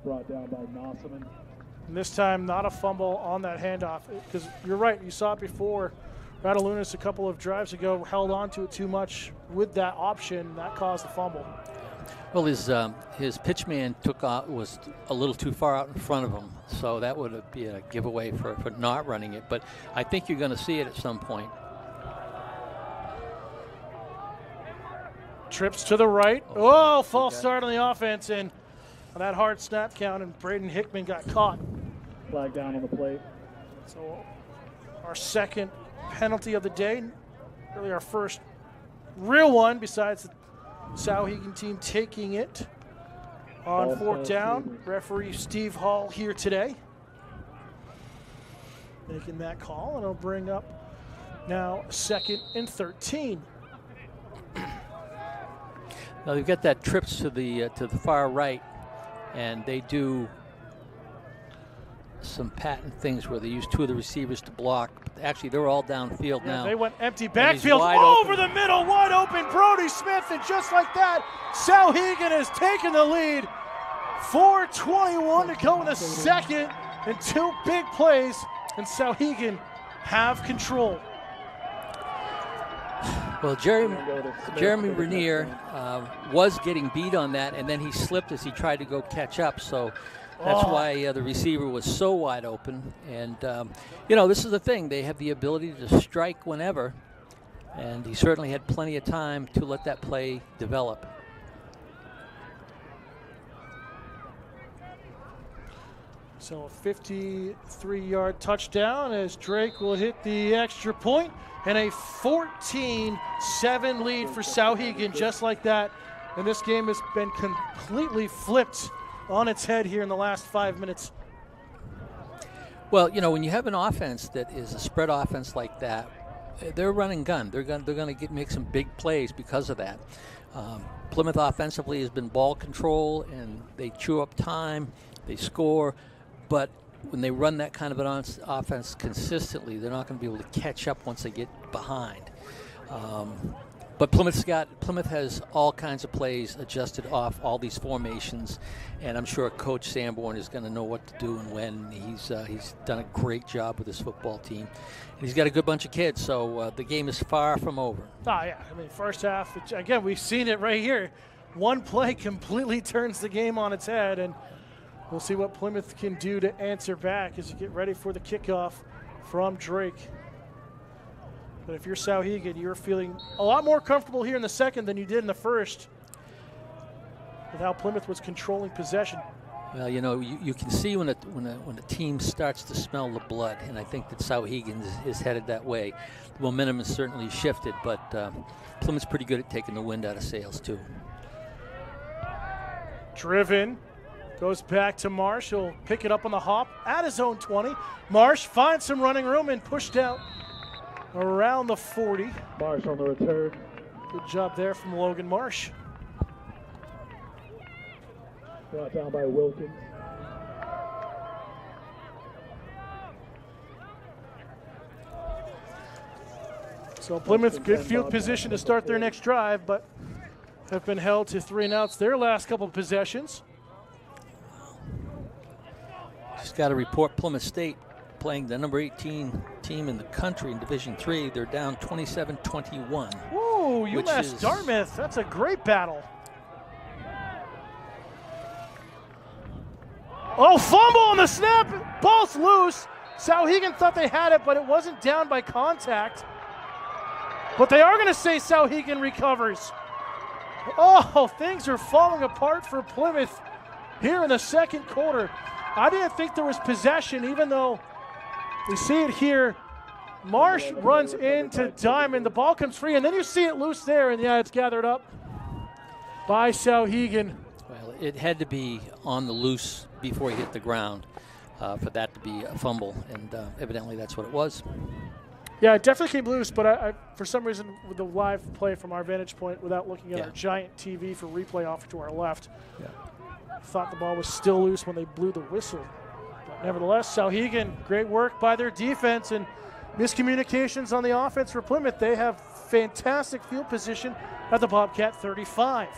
Brought down by Nossaman. And this time, not a fumble on that handoff. Because you're right, you saw it before. Radalunas a couple of drives ago held on to it too much with that option. That caused the fumble. Well, his pitch man was a little too far out in front of him, so that would be a giveaway for not running it. But I think you're going to see it at some point. Trips to the right. Oh, false start on the offense, and on that hard snap count, and Braden Hickman got caught. Flag down on the plate. So our second penalty of the day, really our first real one besides the Souhegan team taking it on 4th down. Referee Steve Hall here today making that call, and it'll bring up now 2nd and 13. Now they've got that trips to the far right, and they do some patent things where they use 2 of the receivers to block. Actually, they're all downfield now. They went empty backfield over the middle, wide open. Brody Smith, and just like that, Souhegan has taken the lead. 4:21 to go in the second, and 2 big plays, and Souhegan have control. Well, Jeremy Renier was getting beat on that, and then he slipped as he tried to go catch up. So that's why the receiver was so wide open. And, this is the thing. They have the ability to strike whenever. And he certainly had plenty of time to let that play develop. So a 53-yard touchdown as Drake will hit the extra point, and a 14-7 lead for Souhegan, just like that. And this game has been completely flipped on its head here in the last 5 minutes. Well, you know, when you have an offense that is a spread offense like that, they're running gun. They're going to make some big plays because of that. Plymouth offensively has been ball control, and they chew up time, they score, but when they run that kind of an offense consistently, they're not going to be able to catch up once they get behind. But Plymouth has all kinds of plays adjusted off all these formations, and I'm sure Coach Sanborn is going to know what to do and when. He's done a great job with his football team, and he's got a good bunch of kids. So the game is far from over. Oh yeah, I mean, first half again, we've seen it right here. One play completely turns the game on its head, and we'll see what Plymouth can do to answer back as you get ready for the kickoff from Drake. But if you're Souhegan, you're feeling a lot more comfortable here in the second than you did in the first with how Plymouth was controlling possession. Well, you know, you can see when a team starts to smell the blood, and I think that Souhegan is headed that way. The momentum has certainly shifted, but Plymouth's pretty good at taking the wind out of sails, too. Driven. Goes back to Marsh. He'll pick it up on the hop at his own 20. Marsh finds some running room and pushed out around the 40. Marsh on the return. Good job there from Logan Marsh. Brought down by Wilkins. So Plymouth, good field position to start their next drive, but have been held to 3 and outs their last couple of possessions. Just got to report Plymouth State playing the number 18 team in the country in Division III. They're down 27-21. Whoa, UMass Dartmouth. That's a great battle. Oh, fumble on the snap. Ball's loose. Souhegan thought they had it, but it wasn't down by contact. But they are going to say Souhegan recovers. Oh, things are falling apart for Plymouth here in the second quarter. I didn't think there was possession, even though we see it here. Marsh runs into Diamond. The ball comes free, and then you see it loose there, and yeah, it's gathered up by Souhegan. Well, it had to be on the loose before he hit the ground for that to be a fumble, and evidently that's what it was. Yeah, it definitely came loose, but I for some reason, with the live play from our vantage point, without looking at our giant TV for replay off to our left, thought the ball was still loose when they blew the whistle. But nevertheless, Souhegan, great work by their defense and miscommunications on the offense for Plymouth. They have fantastic field position at the Bobcat 35.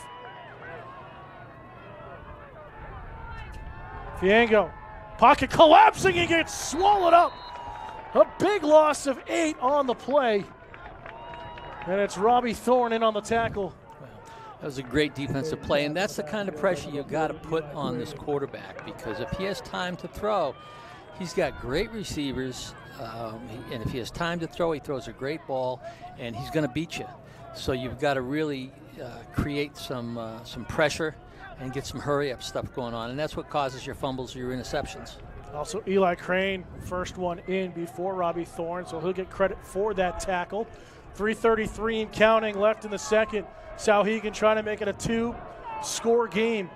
Fiango, pocket collapsing, he gets swallowed up. A big loss of 8 on the play. And it's Robbie Thorne in on the tackle. That was a great defensive play, and that's the kind of pressure you got to put on this quarterback, because if he has time to throw, he's got great receivers, and if he has time to throw, he throws a great ball, and he's going to beat you. So you've got to really create some pressure and get some hurry-up stuff going on, and that's what causes your fumbles or your interceptions. Also, Eli Crane, first one in before Robbie Thorne, so he'll get credit for that tackle. 3:33 and counting left in the second. Souhegan trying to make it a 2-score game.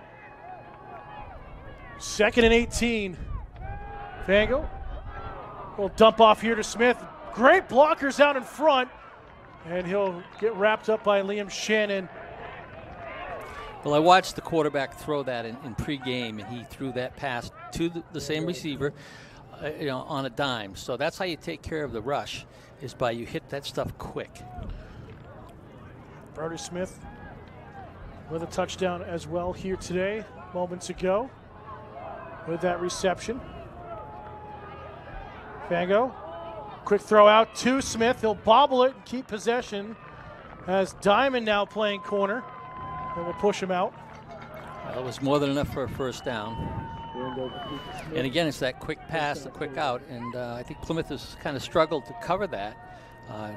2nd and 18. Fango will dump off here to Smith. Great blockers out in front, and he'll get wrapped up by Liam Shannon. Well, I watched the quarterback throw that in pregame, and he threw that pass to the same receiver, on a dime. So that's how you take care of the rush, is by you hit that stuff quick. Brody Smith with a touchdown as well here today, moments ago, with that reception. Fango, quick throw out to Smith. He'll bobble it and keep possession as Diamond now playing corner. And we'll push him out. Well, it was more than enough for a first down. And again, it's that quick pass, the quick out, and I think Plymouth has kind of struggled to cover that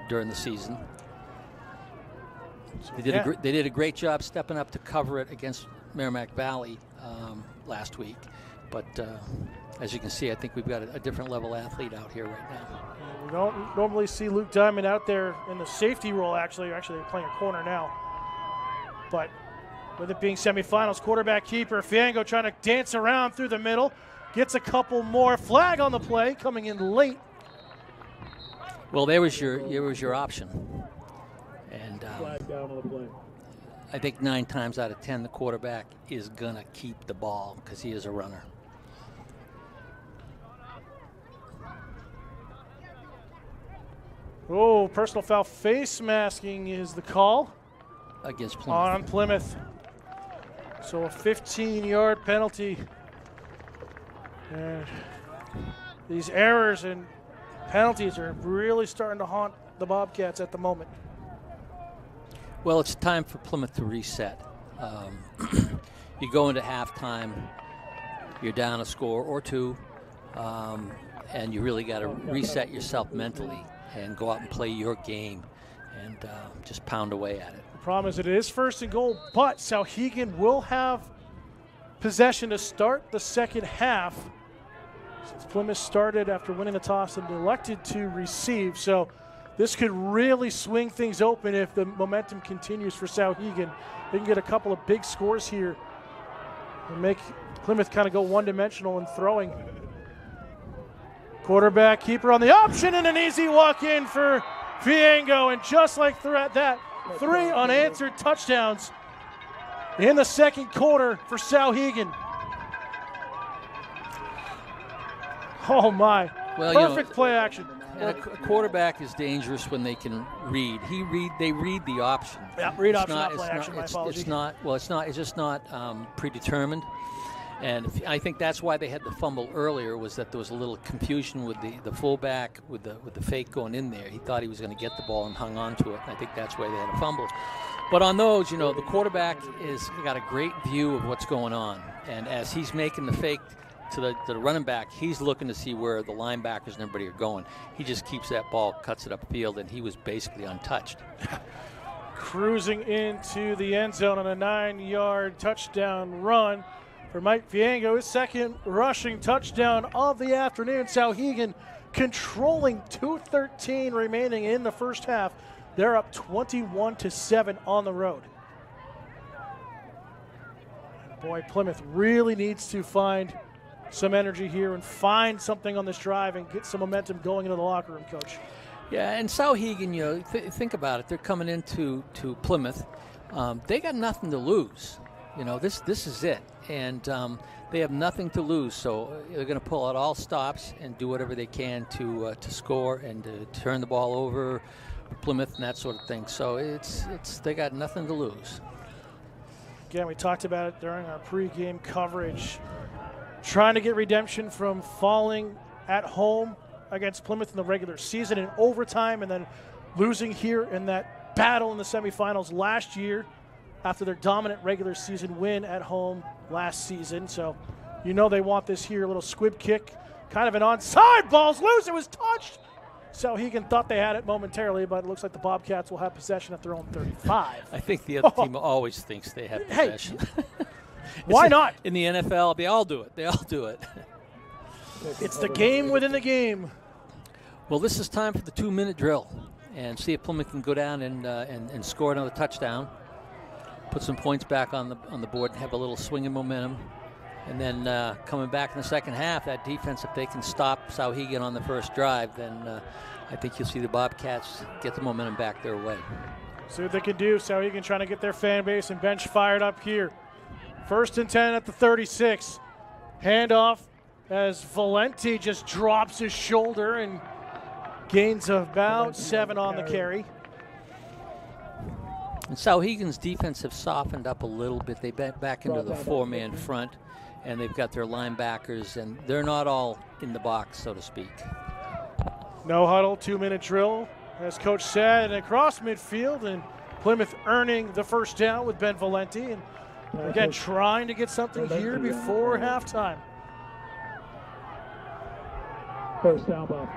during the season. They did a great job stepping up to cover it against Merrimack Valley last week. But as you can see, I think we've got a different level athlete out here right now. We don't normally see Luke Diamond out there in the safety role, actually. Actually, they're playing a corner now. But with it being semifinals, quarterback keeper, Fiango trying to dance around through the middle. Gets a couple more. Flag on the play, coming in late. Well, there was your option. And Flag down on the play. I think 9 times out of 10, the quarterback is going to keep the ball because he is a runner. Oh, personal foul, face masking is the call. Against Plymouth. On Plymouth. So a 15-yard penalty. And these errors and penalties are really starting to haunt the Bobcats at the moment. Well, it's time for Plymouth to reset. You go into halftime, you're down a score or two, and you really got to reset yourself mentally and go out and play your game and just pound away at it. The problem is it is first and goal, but Souhegan will have possession to start the second half. Since Plymouth started after winning the toss and elected to receive. So this could really swing things open if the momentum continues for Souhegan. They can get a couple of big scores here and make Plymouth kind of go one-dimensional in throwing. Quarterback keeper on the option and an easy walk-in for Fiango. And just like that, 3 unanswered touchdowns in the second quarter for Souhegan. Oh my, well, perfect play action. And a quarterback is dangerous when they can read. They read the option. Yeah, read option, not play action, my apology. It's just not predetermined. And I think that's why they had the fumble earlier, was that there was a little confusion with the fullback with the fake going in there. He thought he was going to get the ball and hung on to it. And I think that's why they had a fumble. But on those, the quarterback is got a great view of what's going on. And as he's making the fake to the running back, he's looking to see where the linebackers and everybody are going. He just keeps that ball, cuts it upfield, and he was basically untouched. Cruising into the end zone on a 9-yard touchdown run for Mike Fiango, his second rushing touchdown of the afternoon. Souhegan controlling 2:13 remaining in the first half. They're up 21-7 on the road. And boy, Plymouth really needs to find some energy here and find something on this drive and get some momentum going into the locker room, Coach. Yeah, and Souhegan, think about it. They're coming into Plymouth. They got nothing to lose. This is it. And they have nothing to lose, so they're going to pull out all stops and do whatever they can to score and to turn the ball over for Plymouth and that sort of thing. So they got nothing to lose. Again, we talked about it during our pregame coverage. Trying to get redemption from falling at home against Plymouth in the regular season in overtime and then losing here in that battle in the semifinals last year after their dominant regular season win at home last season. So they want this here. A little squib kick, kind of an onside. Ball's loose. It was touched. Souhegan thought they had it momentarily, but it looks like the Bobcats will have possession at their own 35. I think the other team always thinks they have possession. Hey. Why not? In the NFL, they all do it. It's the game within the game. Well, this is time for the 2-minute drill and see if Plymouth can go down and score another touchdown, put some points back on the board and have a little swing of momentum. And then coming back in the second half, that defense, if they can stop Souhegan on the first drive, then I think you'll see the Bobcats get the momentum back their way. See what they can do. Souhegan trying to get their fan base and bench fired up here. 1st and 10 at the 36. Handoff as Valenti just drops his shoulder and gains about 7 on the carry. And Souhegan's defense have softened up a little bit. They went back into the 4-man front, and they've got their linebackers, and they're not all in the box, so to speak. No huddle, 2-minute drill, as Coach said, and across midfield, and Plymouth earning the first down with Ben Valenti. And again, trying to get something here before halftime. First down, Bob.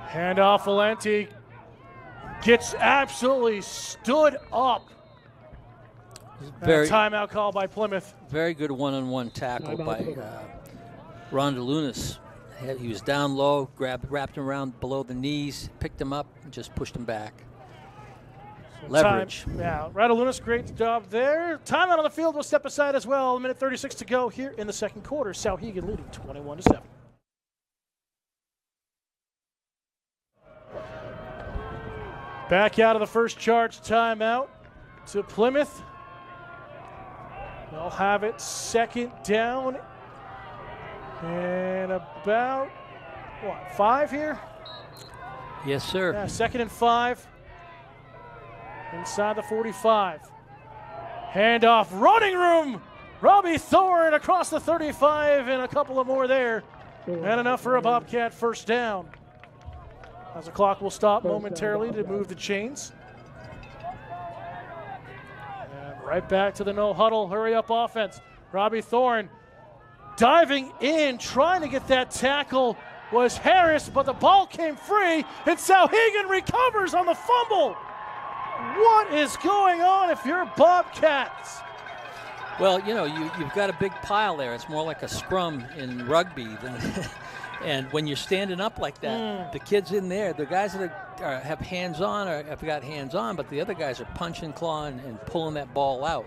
Handoff Valenti. gets absolutely stood up. Very Timeout call by Plymouth. Very good one-on-one tackle by Rondalunas. He was down low, wrapped him around below the knees, picked him up, and just pushed him back. Leverage. Yeah, Rondalunas, great job there. Timeout on the field. We'll step aside as well. 1:36 to go here in the second quarter. Souhegan leading 21-7. Back out of the first charge timeout to Plymouth. They'll have it second down and about, 5 here? Yes, sir. Yeah, 2nd and 5. Inside the 45. Handoff, running room. Robbie Thorne across the 35 and a couple of more there. And enough for a Bobcat first down. As the clock will stop momentarily to move the chains. And right back to the no huddle, hurry up offense. Robbie Thorne diving in, trying to get that tackle was Harris, but the ball came free, and Souhegan recovers on the fumble. What is going on if you're Bobcats? Well, you know, you've got a big pile there. It's more like a scrum in rugby than and when you're standing up like that, the kids in there, the guys that have hands on or have got hands on, but the other guys are punching, clawing, and pulling that ball out.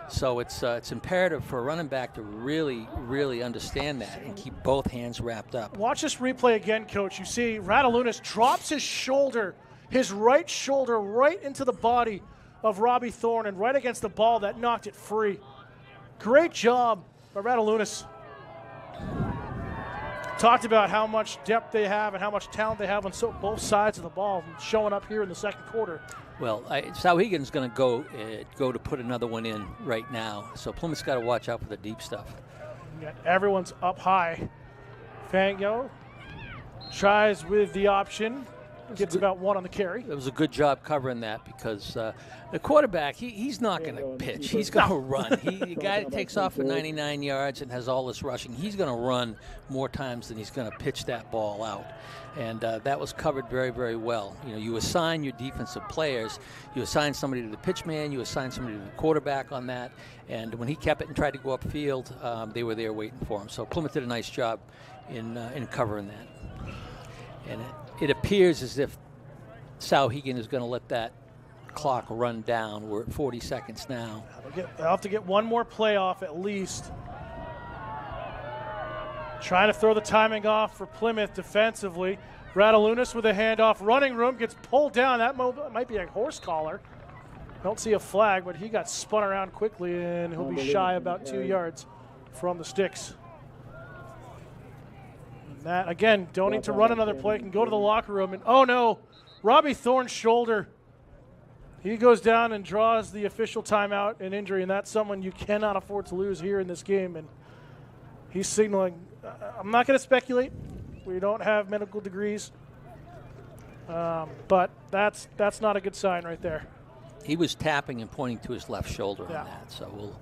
So it's imperative for a running back to really, really understand that and keep both hands wrapped up. Watch this replay again, Coach. You see Rondalunas drops his shoulder, his right shoulder right into the body of Robbie Thorne and right against the ball that knocked it free. Great job by Rondalunas. Talked about how much depth they have and how much talent they have on both sides of the ball, showing up here in the second quarter. Well, Souhegan's going to go to put another one in right now, so Plymouth's got to watch out for the deep stuff. Yeah, everyone's up high. Fango tries with the option, gets about one on the carry. It was a good job covering that because the quarterback, he's not going to pitch. He's going to run. The guy that takes off for 99 yards and has all this rushing, he's going to run more times than he's going to pitch that ball out. And that was covered very, very well. You know, you assign your defensive players. You assign somebody to the pitch man. You assign somebody to the quarterback on that. And when he kept it and tried to go upfield, they were there waiting for him. So Plymouth did a nice job in covering that. And it appears as if Souhegan is going to let that clock run down. We're at 40 seconds now. They'll have to get one more play off at least. Trying to throw the timing off for Plymouth defensively. Rondalunas with a handoff. Running room gets pulled down. That might be a horse collar. Don't see a flag, but he got spun around quickly, and he'll be shy about 2 yards from the sticks. And that, again, don't need to run another play. Can go to the locker room. And, oh, no, Robbie Thorne's shoulder. He goes down and draws the official timeout and injury, and that's someone you cannot afford to lose here in this game. And he's signaling. I'm not going to speculate. We don't have medical degrees. But that's not a good sign right there. He was tapping and pointing to his left shoulder on that. So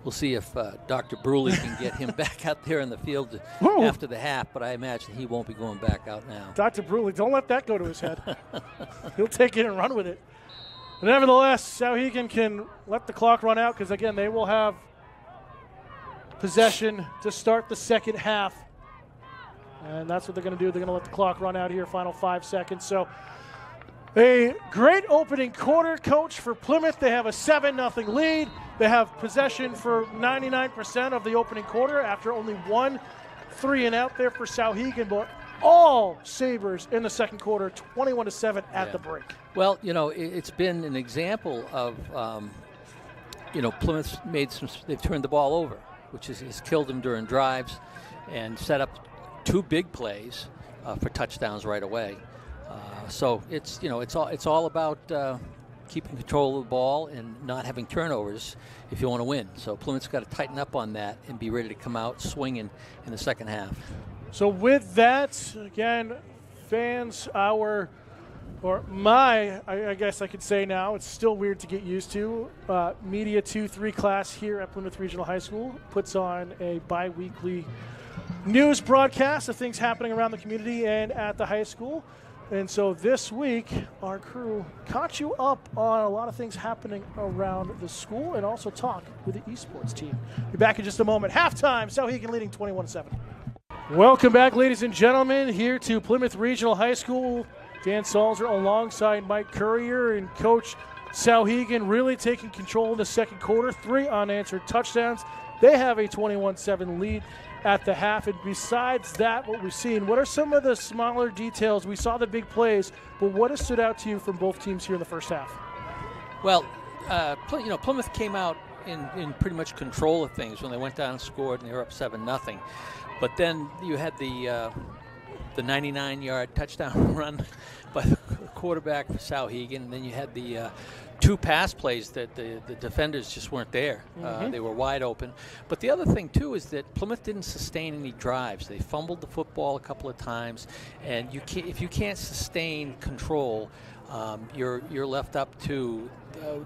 we'll see if Dr. Bruley can get him back out there in the field after the half, but I imagine he won't be going back out now. Dr. Bruley, don't let that go to his head. He'll take it and run with it. But nevertheless, Souhegan can let the clock run out because, again, they will have possession to start the second half. And that's what they're going to do. They're going to let the clock run out here, final 5 seconds. So a great opening quarter, Coach, for Plymouth. They have a 7-0 lead. They have possession for 99% of the opening quarter after only 1 3-and-out there for Souhegan. But all Sabres in the second quarter, 21-7 at the break. Well, you know, it's been an example of, Plymouth's they've turned the ball over, which has killed them during drives and set up 2 big plays for touchdowns right away. So it's all about keeping control of the ball and not having turnovers if you want to win. So Plymouth's got to tighten up on that and be ready to come out swinging in the second half. So with that, again, fans, I guess I could say now, it's still weird to get used to. Media 2-3 class here at Plymouth Regional High School puts on a bi-weekly news broadcast of things happening around the community and at the high school. And so this week, our crew caught you up on a lot of things happening around the school and also talk with the esports team. Be back in just a moment. Halftime, Souhegan leading 21-7. Welcome back, ladies and gentlemen, here to Plymouth Regional High School. Dan Salzer alongside Mike Courier and Coach Souhegan really taking control in the second quarter. 3 unanswered touchdowns. They have a 21-7 lead at the half. And besides that, what we've seen, what are some of the smaller details? We saw the big plays, but what has stood out to you from both teams here in the first half? Well, Plymouth came out in pretty much control of things when they went down and scored, and they were up 7-0. But then you had the 99-yard touchdown run by the quarterback for Souhegan, and then you had the 2 pass plays that the defenders just weren't there. They were wide open. But the other thing, too, is that Plymouth didn't sustain any drives. They fumbled the football a couple of times, and if you can't sustain control, you're left up to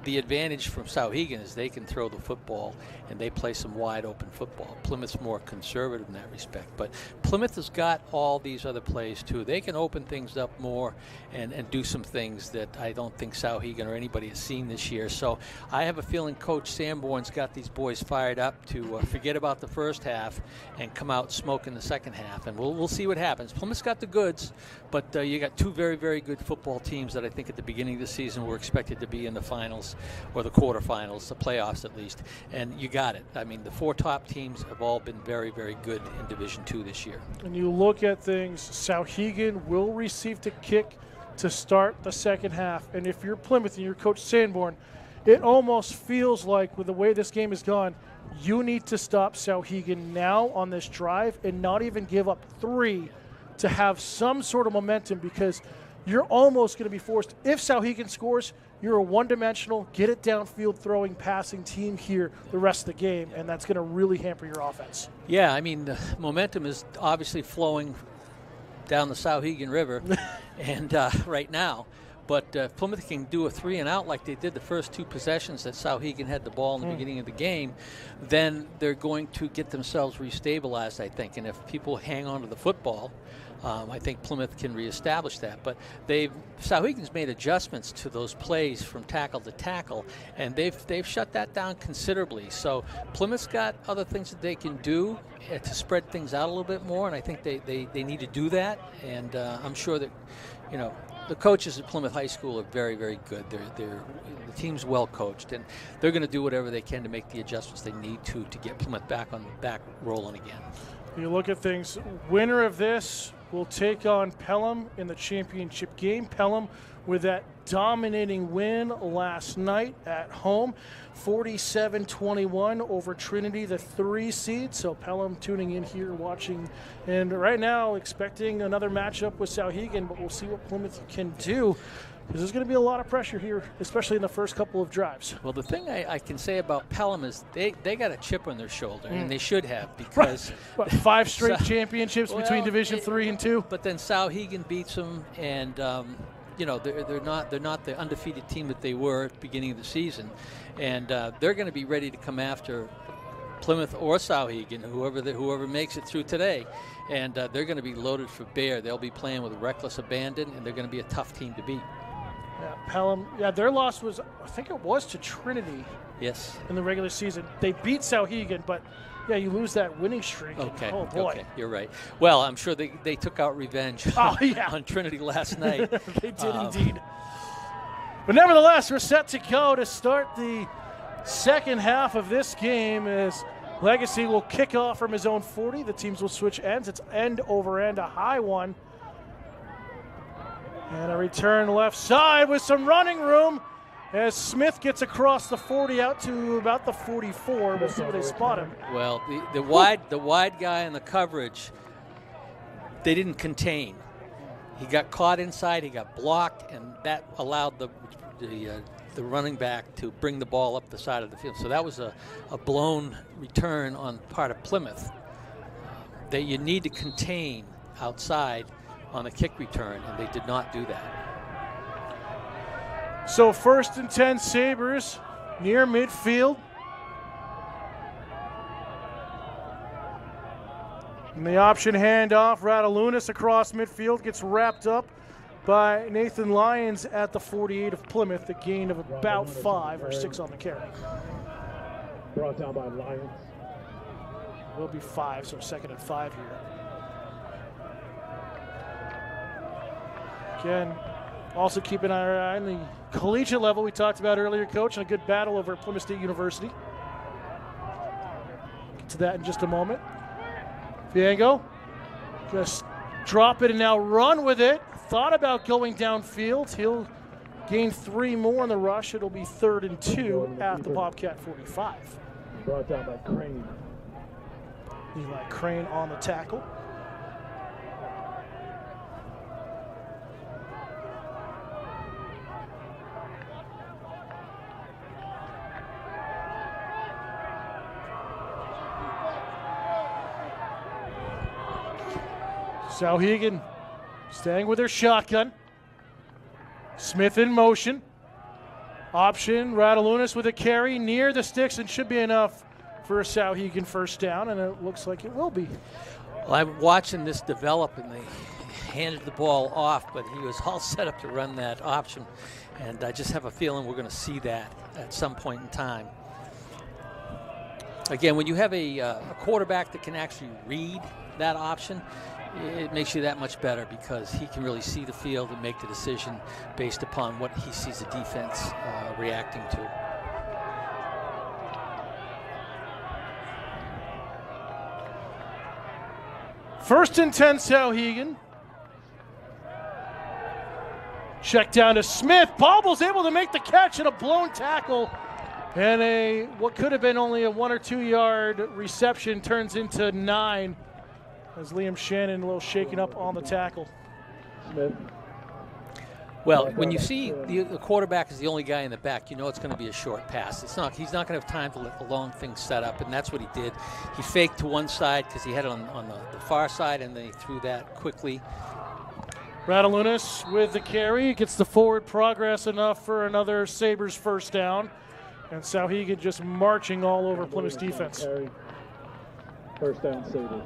the advantage from Souhegan is they can throw the football and they play some wide open football. Plymouth's more conservative in that respect, but Plymouth has got all these other plays too. They can open things up more and do some things that I don't think Souhegan or anybody has seen this year. So I have a feeling Coach Sanborn's got these boys fired up to forget about the first half and come out smoking the second half, and we'll see what happens. Plymouth's got the goods, but you got 2 very, very good football teams that I think at the beginning of the season were expected to be in the finals or the quarterfinals, the playoffs at least, and you got it. I mean, the 4 top teams have all been very, very good in Division II this year. And you look at things, Souhegan will receive the kick to start the second half, and if you're Plymouth and you're Coach Sanborn, it almost feels like with the way this game has gone, you need to stop Souhegan now on this drive and not even give up 3 to have some sort of momentum, because you're almost going to be forced, if Souhegan scores, you're a one-dimensional, get it downfield throwing, passing team here the rest of the game, and that's going to really hamper your offense. Yeah, I mean, the momentum is obviously flowing down the Souhegan River and right now. But if Plymouth can do a 3 and out like they did the first 2 possessions that Souhegan had the ball in the beginning of the game, then they're going to get themselves restabilized, I think. And if people hang on to the football, I think Plymouth can reestablish that. But Souhegan's made adjustments to those plays from tackle to tackle, and they've shut that down considerably. So Plymouth's got other things that they can do to spread things out a little bit more, and I think they need to do that. And I'm sure that, the coaches at Plymouth High School are very, very good. The team's well coached, and they're going to do whatever they can to make the adjustments they need to get Plymouth back rolling again. You look at things, winner of this will take on Pelham in the championship game. Pelham with that dominating win last night at home, 47-21 over Trinity, the 3 seed. So Pelham tuning in here, watching, and right now expecting another matchup with Souhegan, but we'll see what Plymouth can do, because there's going to be a lot of pressure here, especially in the first couple of drives. Well, the thing I can say about Pelham is they got a chip on their shoulder, and they should have, because what, 5 straight championships between Division 3 and 2. But then Souhegan beats them, and they're not the undefeated team that they were at the beginning of the season, and they're going to be ready to come after Plymouth or Souhegan, whoever makes it through today, and they're going to be loaded for bear. They'll be playing with reckless abandon, and they're going to be a tough team to beat. Yeah, Pelham, their loss was, I think it was to Trinity. Yes. In the regular season. They beat Souhegan, but you lose that winning streak. Okay. Oh, boy. Okay, you're right. Well, I'm sure they took out revenge on Trinity last night. They did indeed. But nevertheless, we're set to go to start the second half of this game, as Legacy will kick off from his own 40. The teams will switch ends. It's end over end, a high one. And a return left side with some running room as Smith gets across the 40 out to about the 44. We'll see where they spot him. Well, the wide guy in the coverage, they didn't contain. He got caught inside, he got blocked, and that allowed the running back to bring the ball up the side of the field. So that was a blown return on part of Plymouth. That you need to contain outside on a kick return, and they did not do that. So 1st and 10 Sabres near midfield. And the option handoff, Radalunas across midfield, gets wrapped up by Nathan Lyons at the 48 of Plymouth, a gain of about 5 or 6 on the carry. Brought down by Lyons. Will be 5, so 2nd and 5 here. Again, also keep an eye on the collegiate level we talked about earlier, Coach, and a good battle over at Plymouth State University. Get to that in just a moment. Fiango, just drop it and now run with it. Thought about going downfield. He'll gain 3 more in the rush. It'll be 3rd and 2 at the Bobcat 45. Brought down by Crane. Eli Crane on the tackle. Souhegan staying with their shotgun. Smith in motion. Option, Radalunas with a carry near the sticks and should be enough for a Souhegan first down, and it looks like it will be. Well, I'm watching this develop, and they handed the ball off, but he was all set up to run that option, and I just have a feeling we're going to see that at some point in time. Again, when you have a quarterback that can actually read that option, it makes you that much better because he can really see the field and make the decision based upon what he sees the defense reacting to. First and 10, Souhegan. Check down to Smith. Bobbles able to make the catch and a blown tackle. And what could have been only a 1 or 2 yard reception turns into 9. As Liam Shannon a little shaken up on the tackle. Smith. Well, when you see the quarterback is the only guy in the back, you know it's going to be a short pass. He's not going to have time to let the long thing set up, and that's what he did. He faked to one side because he had it on the far side, and then he threw that quickly. Radalunas with the carry. Gets the forward progress enough for another Sabres first down. And Souhegan just marching all over Plymouth's defense. First down, Sabres.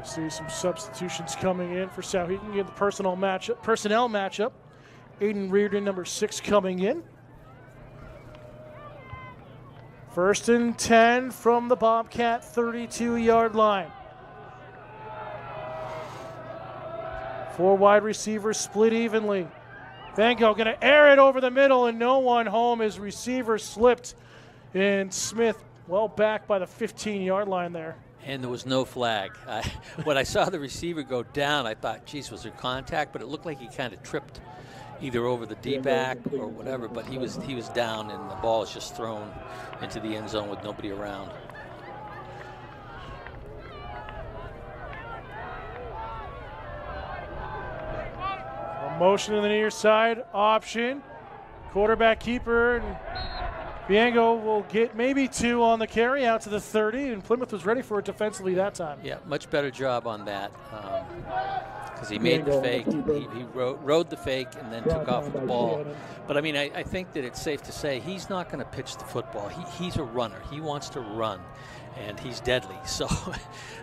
See some substitutions coming in for Souhegan. Get the personnel matchup. Aiden Reardon, number 6, coming in. First and 10 from the Bobcat 32-yard line. 4 wide receivers split evenly. Vango going to air it over the middle and no one home. His receiver slipped, and Smith well back by the 15-yard line there. And there was no flag. When I saw the receiver go down, I thought, geez, was there contact? But it looked like he kind of tripped either over the D-back or whatever, but he was down, and the ball was just thrown into the end zone with nobody around. A motion to the near side, option. Quarterback keeper, and Biango will get maybe 2 on the carry out to the 30, and Plymouth was ready for it defensively that time. Yeah, much better job on that because he made the fake. He rode the fake and then took off with the ball. But, I mean, I think that it's safe to say he's not going to pitch the football. He's a runner. He wants to run, and he's deadly. So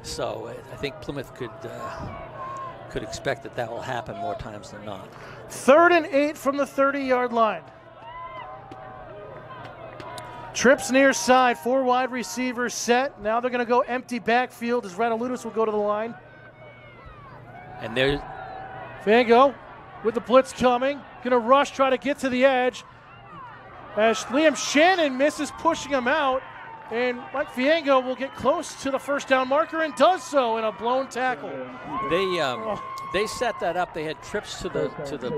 I think Plymouth could expect that will happen more times than not. 3rd and 8 from the 30-yard line. Trips near side, 4 wide receivers set. Now they're going to go empty backfield as Radalunas will go to the line. And there's Vango with the blitz coming. Going to rush, try to get to the edge. As Liam Shannon misses pushing him out. And Mike Fiango will get close to the first down marker and does so in a blown tackle. They set that up. They had trips to the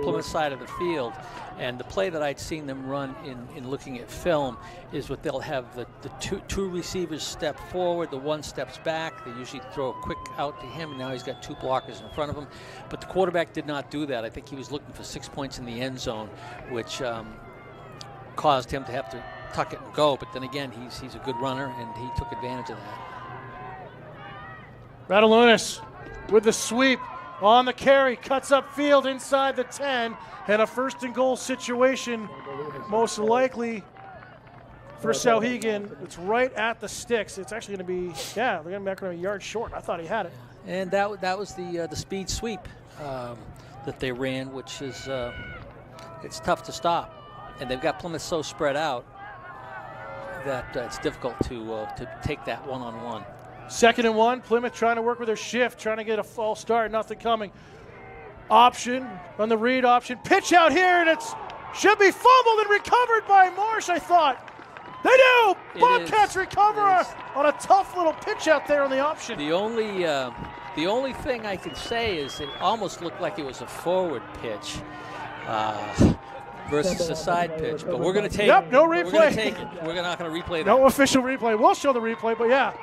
Plymouth side of the field, and the play that I'd seen them run in looking at film is what they'll have the two receivers step forward, the one steps back. They usually throw a quick out to him, and now he's got 2 blockers in front of him. But the quarterback did not do that. I think he was looking for 6 points in the end zone, which caused him to have to tuck it and go. But then again, he's a good runner, and he took advantage of that. Radalunas with the sweep. On the carry, cuts up field inside the 10, and a 1st and goal situation most likely for Souhegan. It's right at the sticks. It's actually going to be, they're going to be back around a yard short. I thought he had it. And that was the speed sweep that they ran, which is it's tough to stop. And they've got Plymouth so spread out that it's difficult to take that one-on-one. 2nd and 1. Plymouth trying to work with their shift, trying to get a false start. Nothing coming. Option on the read option. Pitch out here, and it's should be fumbled and recovered by Marsh, I thought. They do! Bobcats recover on a tough little pitch out there on the option. The only thing I can say is it almost looked like it was a forward pitch versus a side pitch. But we're going to take it. No replay. We're going to take it. We're not going to replay that. No official replay. We'll show the replay, but yeah.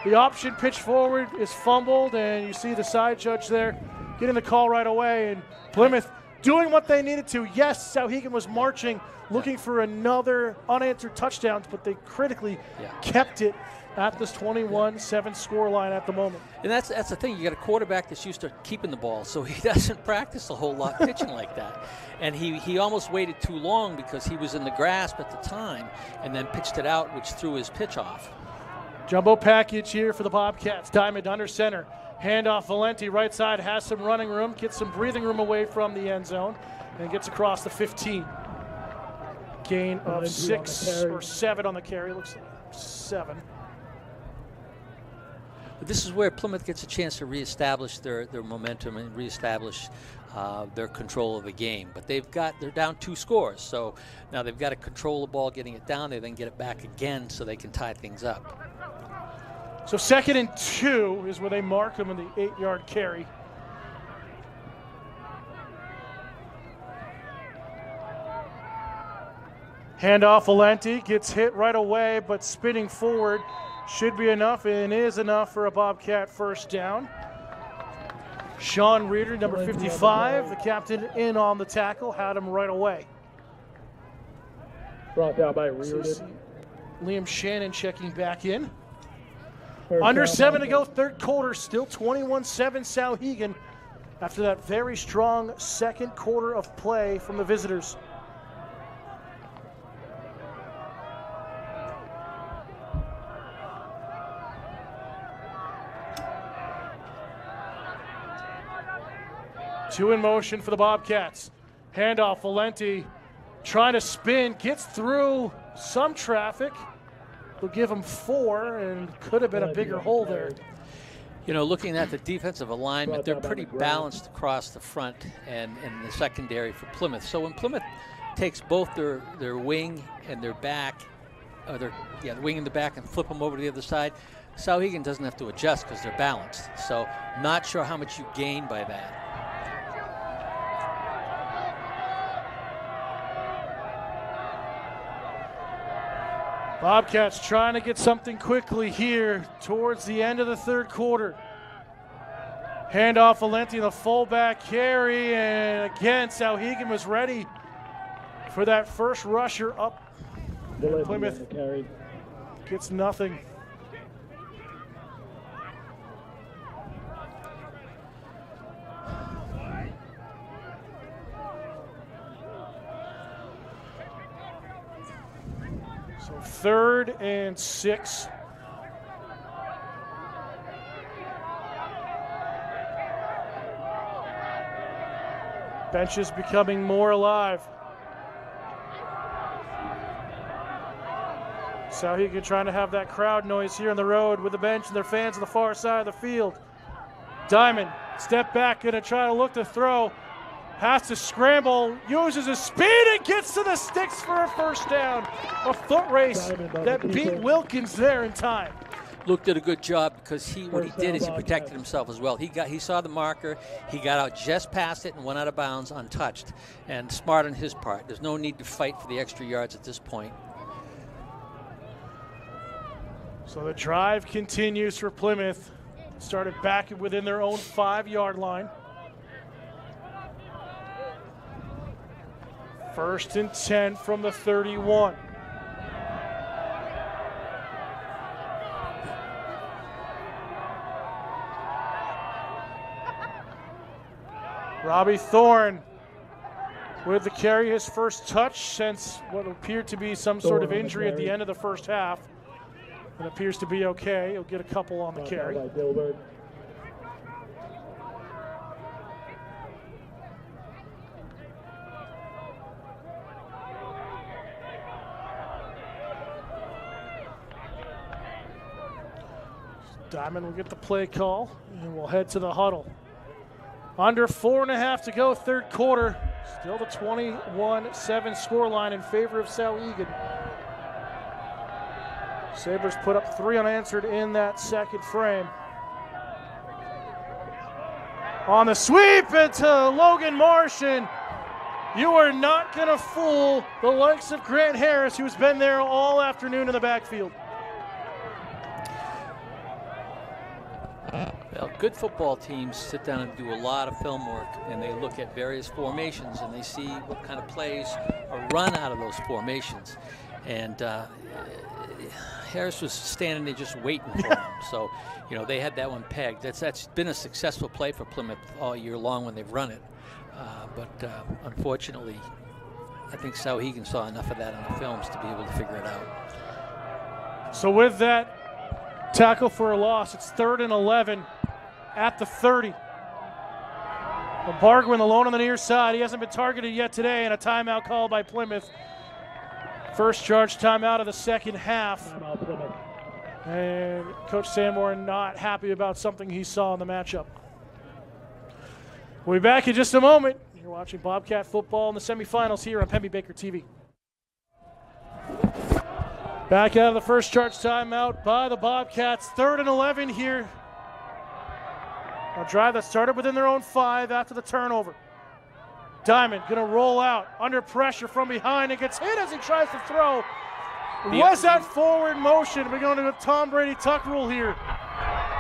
The option pitch forward is fumbled, and you see the side judge there getting the call right away. And Plymouth doing what they needed to. Yes, Souhegan was marching, looking for another unanswered touchdowns, but they critically kept it at this 21-7 score line at the moment. And that's the thing. You got a quarterback that's used to keeping the ball, so he doesn't practice a whole lot pitching like that. And he almost waited too long because he was in the grasp at the time and then pitched it out, which threw his pitch off. Jumbo package here for the Bobcats. Diamond under center. Handoff Valenti, right side, has some running room, gets some breathing room away from the end zone, and gets across the 15. Gain of 6 or 7 on the carry. Looks like 7. But this is where Plymouth gets a chance to reestablish their momentum and reestablish their control of the game. But they're down 2 scores, so now they've got to control the ball, getting it down. They then get it back again so they can tie things up. So 2nd and 2 is where they mark him in the 8-yard carry. Handoff Valenti, gets hit right away, but spinning forward should be enough, and is enough for a Bobcat first down. Sean Reeder, number 55, the captain, in on the tackle, had him right away. Brought down by Reardon. Liam Shannon checking back in. Under 7 to go, 3rd quarter, still 21-7 Souhegan after that very strong 2nd quarter of play from the visitors. Two in motion for the Bobcats. Handoff, Valenti trying to spin, gets through some traffic. They'll give him 4, and could have been a bigger hole there. You know, looking at the defensive alignment, they're pretty balanced across the front and the secondary for Plymouth. So when Plymouth takes both their wing and their back, or the wing and the back, and flip them over to the other side, Souhegan doesn't have to adjust because they're balanced. So not sure how much you gain by that. Bobcats trying to get something quickly here towards the end of the 3rd quarter. Handoff Valenti, the fullback carry, and again, Souhegan was ready for that first rusher up. Plymouth gets nothing. So 3rd and 6. Bench is becoming more alive. Souhegan trying to have that crowd noise here on the road with the bench and their fans on the far side of the field. Diamond, step back, gonna try to look to throw. Has to scramble, uses his speed and gets to the sticks for a first down. A foot race that beat Wilkins there in time. Luke did a good job because what he did is he protected himself as well. He saw the marker, he got out just past it and went out of bounds untouched. And smart on his part. There's no need to fight for the extra yards at this point. So the drive continues for Plymouth. Started back within their own 5-yard line. 1st and 10 from the 31. Robbie Thorne with the carry, his first touch since what appeared to be some sort of injury at the end of the first half. It appears to be okay. He'll get a couple on the carry. Diamond will get the play call, and we'll head to the huddle. Under 4.5 to go, third quarter. Still the 21-7 scoreline in favor of Souhegan. Sabres put up 3 unanswered in that second frame. On the sweep into Logan Marsh, and you are not going to fool the likes of Grant Harris, who's been there all afternoon in the backfield. Well, good football teams sit down and do a lot of film work, and they look at various formations, and they see what kind of plays are run out of those formations. And Harris was standing there just waiting for him. So, you know, they had that one pegged. That's been a successful play for Plymouth all year long when they've run it. But unfortunately, I think Souhegan saw enough of that on the films to be able to figure it out. So with that tackle for a loss, it's 3rd and 11 at the 30. Bargwin alone on the near side. He hasn't been targeted yet today, and a timeout call by Plymouth. First charge timeout of the second half. And Coach Sanborn not happy about something he saw in the matchup. We'll be back in just a moment. You're watching Bobcat football in the semifinals here on Pemby Baker TV. Back out of the first charge timeout by the Bobcats. 3rd and 11 here. A drive that started within their own 5 after the turnover. Diamond gonna roll out under pressure from behind and gets hit as he tries to throw. Was that forward motion? We're going to the Tom Brady tuck rule here.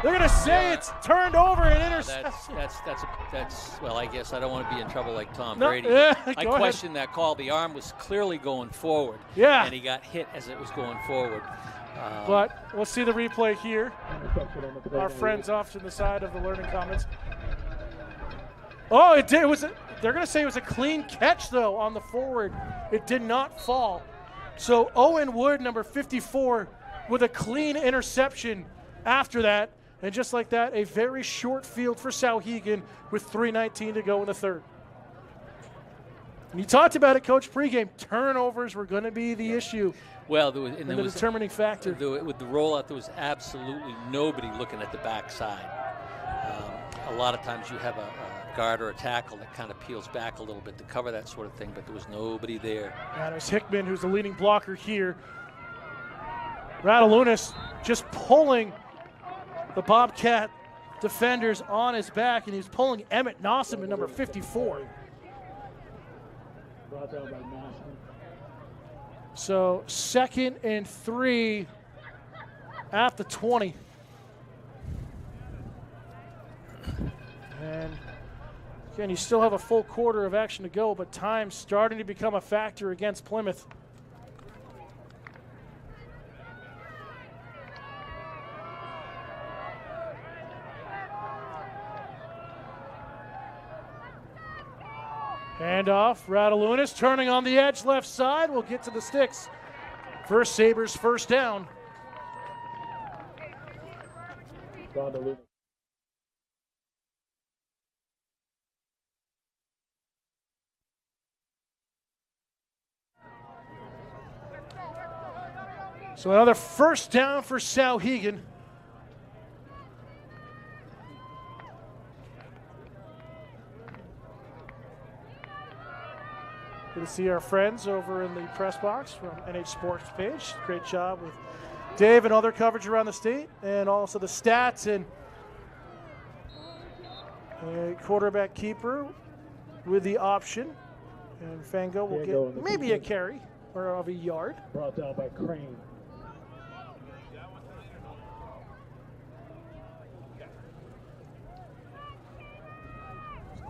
They're gonna say it's turned over and intercepted. That's well, I guess I don't want to be in trouble like Tom No, Brady. yeah, I go questioned that call. The arm was clearly going forward. Yeah. And he got hit as it was going forward. But we'll see the replay here. Our friends off to the side of the Learning Commons. Oh, it did. They're going to say it was a clean catch, though, on the forward. It did not fall. So Owen Wood, number 54, with a clean interception after that. And just like that, a very short field for Souhegan with 3:19 to go in the third. And you talked about it, Coach, pregame. Turnovers were going to be the issue. Well, there was the determining factor. With the rollout, there was absolutely nobody looking at the backside. A lot of times you have a guard or a tackle that kind of peels back a little bit to cover that sort of thing, but there was nobody there. And it was Hickman who's the leading blocker here. Radalunas just pulling the Bobcat defenders on his back, and he's pulling Emmett Nosson at number 54. Brought down by Nosson. So 2nd and 3 at the 20. And again, you still have a full quarter of action to go, but time's starting to become a factor against Plymouth. Handoff, Radalunas turning on the edge, left side. We'll get to the sticks. First Sabres, first down. So another first down for Souhegan. Good to see our friends over in the press box from NH Sports page. Great job with Dave and other coverage around the state, and also the stats and a quarterback keeper with the option. And Fango will get maybe a carry or of a yard. Brought down by Crane.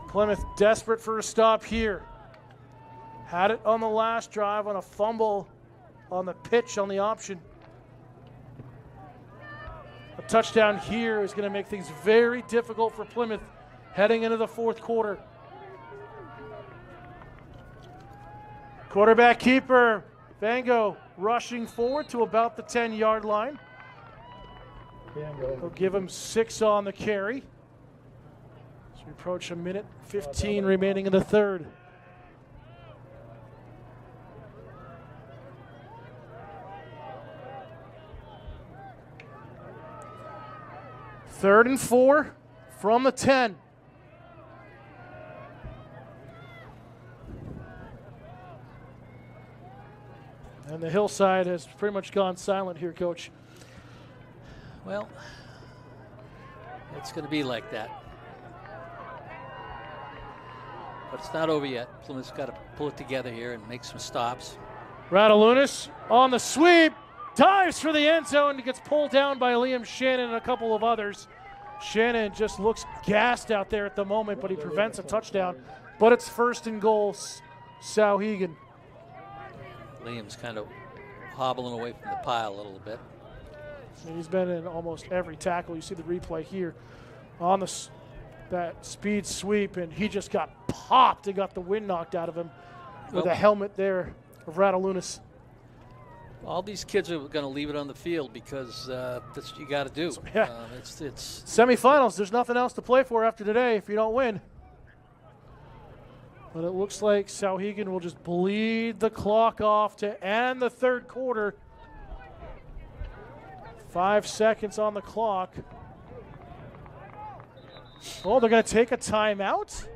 Plymouth desperate for a stop here. Had it on the last drive on a fumble on the pitch on the option. A touchdown here is going to make things very difficult for Plymouth heading into the fourth quarter. Quarterback keeper, Vango rushing forward to about the 10-yard line. They'll give him 6 on the carry. As we approach a minute 15 remaining in the third. Third and 4 from the 10. And the hillside has pretty much gone silent here, Coach. Well, it's going to be like that. But it's not over yet. Plymouth's got to pull it together here and make some stops. Radalunas on the sweep, dives for the end zone, and gets pulled down by Liam Shannon and a couple of others. Shannon just looks gassed out there at the moment, but he prevents a touchdown. But it's first and goal, Souhegan. Liam's kind of hobbling away from the pile a little bit. And he's been in almost every tackle. You see the replay here on that speed sweep, and he just got popped and got the wind knocked out of him with a helmet there of Radalunas. All these kids are going to leave it on the field because that's what you got to do. Yeah. It's Semifinals. There's nothing else to play for after today if you don't win. But it looks like Souhegan will just bleed the clock off to end the third quarter. 5 seconds on the clock. Oh, they're going to take a timeout?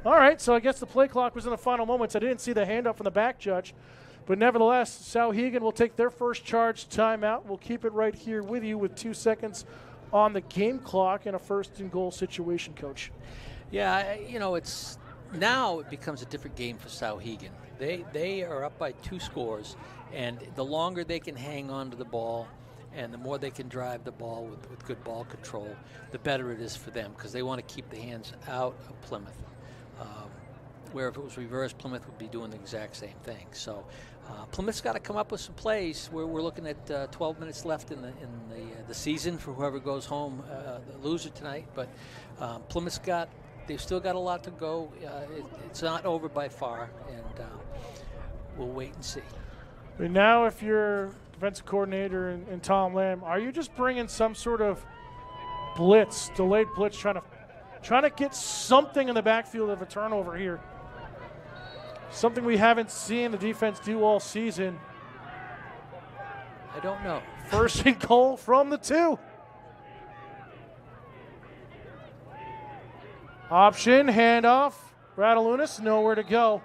All right, so I guess the play clock was in the final moments. I didn't see the handoff from the back judge. But nevertheless, Souhegan will take their first charge timeout. We'll keep it right here with you with 2 seconds on the game clock in a first and goal situation, Coach. Yeah, it's now it becomes a different game for Souhegan. They are up by 2 scores, and the longer they can hang on to the ball and the more they can drive the ball with good ball control, the better it is for them because they want to keep the hands out of Plymouth. Where if it was reversed, Plymouth would be doing the exact same thing. So Plymouth's got to come up with some plays. We're looking at 12 minutes left in the season for whoever goes home, the loser tonight. But they've still got a lot to go. It's not over by far, and we'll wait and see. But now, if you're defensive coordinator and Tom Lamb, are you just bringing some sort of blitz, delayed blitz, trying to get something in the backfield of a turnover here? Something we haven't seen the defense do all season. I don't know. First and goal from the 2. Option, handoff. Radalunas, nowhere to go.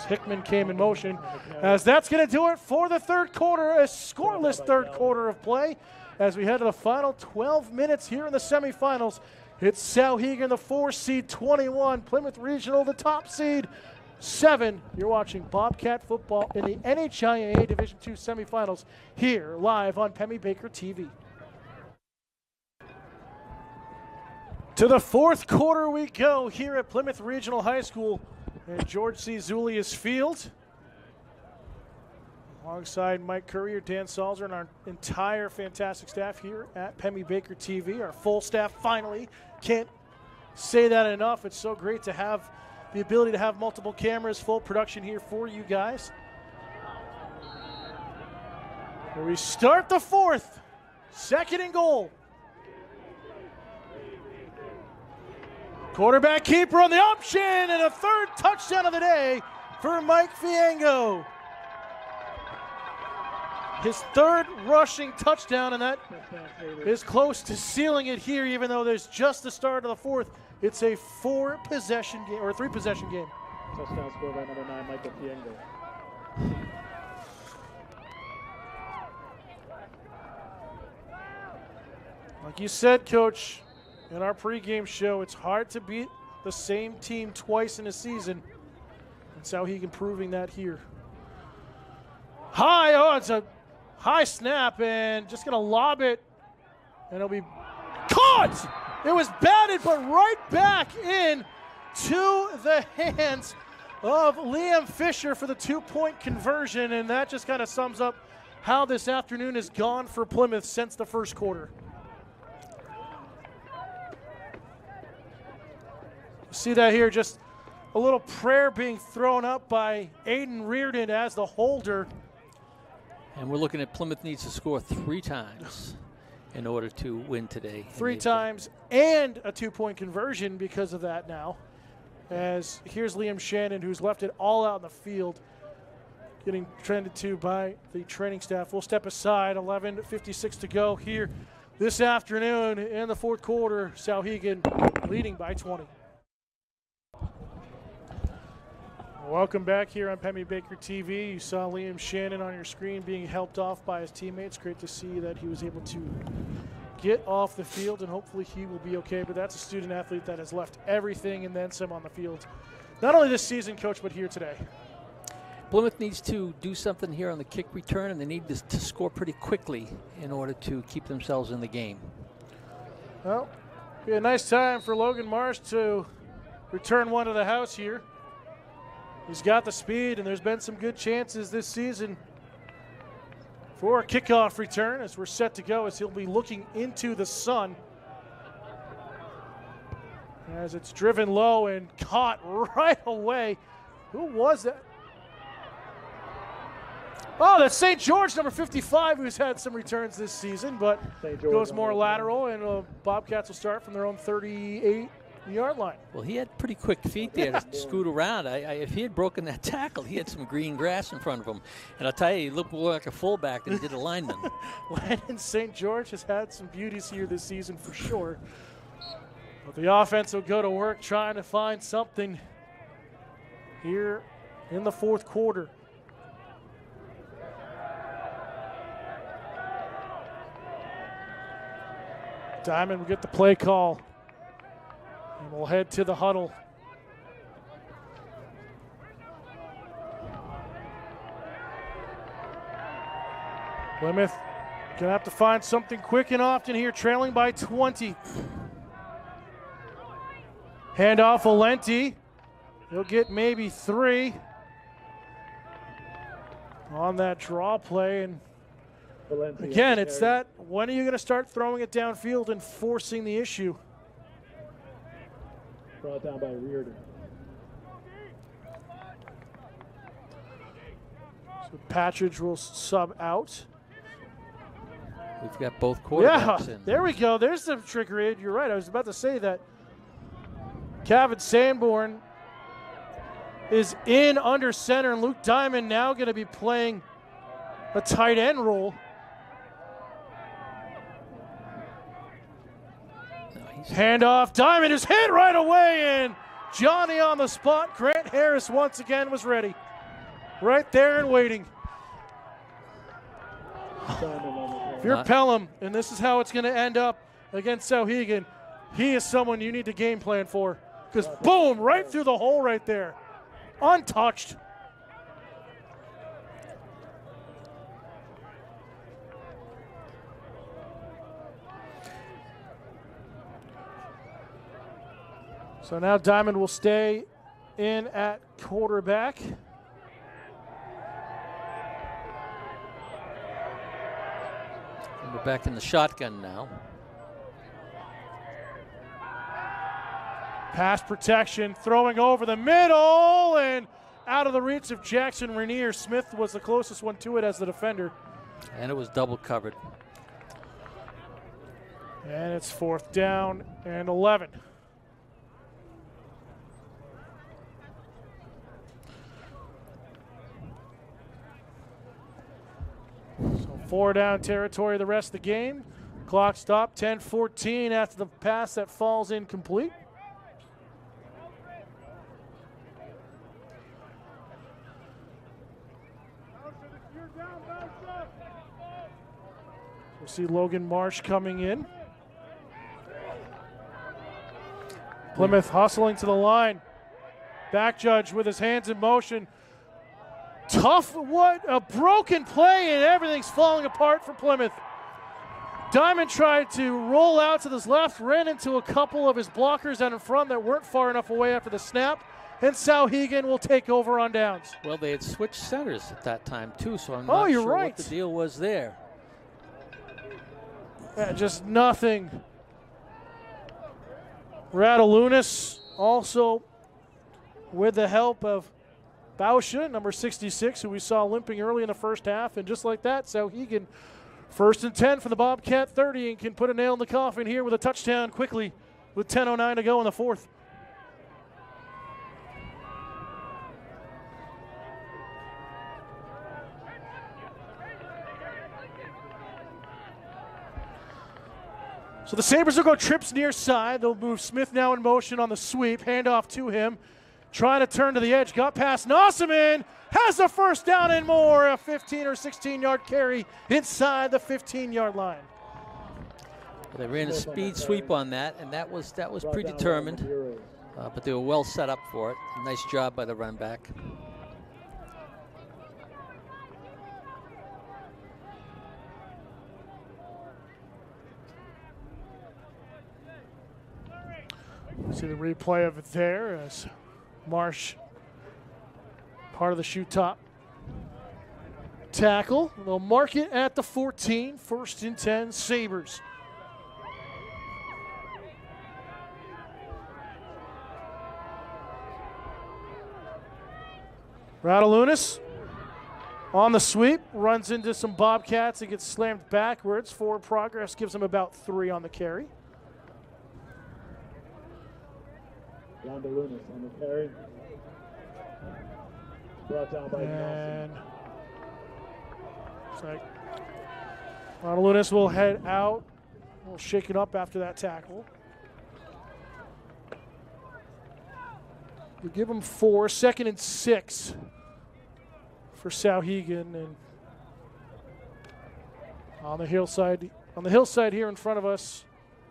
Hickman came in motion. As that's going to do it for the third quarter, a scoreless third quarter of play. As we head to the final 12 minutes here in the semifinals, it's Souhegan, the 4 seed, 21. Plymouth Regional, the top seed, 7. You're watching Bobcat football in the NHIAA Division II semifinals here live on Pemmy Baker TV. To the fourth quarter we go here at Plymouth Regional High School at George C. Zulius Field. Alongside Mike Courier, Dan Salzer, and our entire fantastic staff here at Pemmy Baker TV, our full staff finally. Can't say that enough. It's so great to have the ability to have multiple cameras, full production here for you guys. Here we start the fourth. Second and goal. Quarterback keeper on the option, and a third touchdown of the day for Mike Fiango. His third rushing touchdown, and that is close to sealing it here, even though there's just the start of the fourth. It's a 4-possession game, or a 3-possession game. Touchdown scored by number 9, Michael Fiengo. Like you said, Coach, in our pregame show, it's hard to beat the same team twice in a season. And Souhegan proving that here. It's a high snap, and just going to lob it, and it'll be caught. It was batted, but right back in to the hands of Liam Fisher for the 2-point conversion, and that just kind of sums up how this afternoon has gone for Plymouth since the first quarter. See that here, just a little prayer being thrown up by Aiden Reardon as the holder. And we're looking at Plymouth needs to score 3 times in order to win today. 3 times and a 2-point conversion because of that now. As here's Liam Shannon, who's left it all out in the field, getting trended to by the training staff. We'll step aside, 11:56 to go here this afternoon in the fourth quarter. Souhegan leading by 20. Welcome back here on Pemmy Baker TV. You saw Liam Shannon on your screen being helped off by his teammates. Great to see that he was able to get off the field, and hopefully he will be okay. But that's a student athlete that has left everything and then some on the field. Not only this season, Coach, but here today. Plymouth needs to do something here on the kick return, and they need to score pretty quickly in order to keep themselves in the game. Well, be a nice time for Logan Marsh to return one to the house here. He's got the speed, and there's been some good chances this season for a kickoff return as we're set to go, as he'll be looking into the sun. As it's driven low and caught right away. Who was that? Oh, that's St. George, number 55, who's had some returns this season, but goes more lateral, and Bobcats will start from their own 38-yard line. Well, he had pretty quick feet there to scoot around. If he had broken that tackle, he had some green grass in front of him. And I'll tell you, he looked more like a fullback than he did a lineman. Landon St. George has had some beauties here this season for sure. But the offense will go to work trying to find something here in the fourth quarter. Diamond will get the play call. And we'll head to the huddle. Plymouth gonna have to find something quick and often here, trailing by 20. Handoff Valenti. He'll get maybe 3 on that draw play. And again, it's that, when are you gonna start throwing it downfield and forcing the issue? Brought down by Reardon. So Patridge will sub out. We've got both quarterbacks in. There we go. There's the trickery. You're right. I was about to say that. Kevin Sanborn is in under center, and Luke Diamond now going to be playing a tight end role. Handoff. Diamond is hit right away, and Johnny on the spot. Grant Harris once again was ready. Right there and waiting. If you're Pelham, and this is how it's going to end up against Souhegan, he is someone you need to game plan for. Because boom, right through the hole right there. Untouched. So now Diamond will stay in at quarterback. And we're back in the shotgun now. Pass protection, throwing over the middle and out of the reach of Jackson Rainier. Smith was the closest one to it as the defender. And it was double covered. And it's 4th down and 11. So 4 down territory the rest of the game. Clock stopped, 10-14 after the pass that falls incomplete. We'll see Logan Marsh coming in. Plymouth hustling to the line. Back judge with his hands in motion. Tough, what a broken play, and everything's falling apart for Plymouth. Diamond tried to roll out to his left, ran into a couple of his blockers out in front that weren't far enough away after the snap, and Souhegan will take over on downs. Well, they had switched centers at that time too, so I'm not sure what the deal was there. Yeah, just nothing. Radalunas Also, with the help of Bauscha, number 66, who we saw limping early in the first half. And just like that, Souhegan, 1st and 10 from the Bobcat 30, and can put a nail in the coffin here with a touchdown quickly with 10:09 to go in the fourth. So the Sabres will go trips near side. They'll move Smith now in motion on the sweep. Handoff to him. Trying to turn to the edge. Got past Nossaman. Has a first down and more. A 15 or 16-yard carry inside the 15-yard line. They ran a speed sweep on that, and that was predetermined. But they were well set up for it. Nice job by the run back. See the replay of it there as Marsh, part of the shoe top tackle. They'll mark it at the 14, 1st and 10, Sabres. Radulinas on the sweep, runs into some Bobcats and gets slammed backwards. Forward progress gives him about 3 on the carry. Radulinas on the carry. Brought down by And it's like Radulinas will head out. We'll shake it up after that tackle. We'll give him 4, 2nd and 6 for Souhegan, and on the hillside here in front of us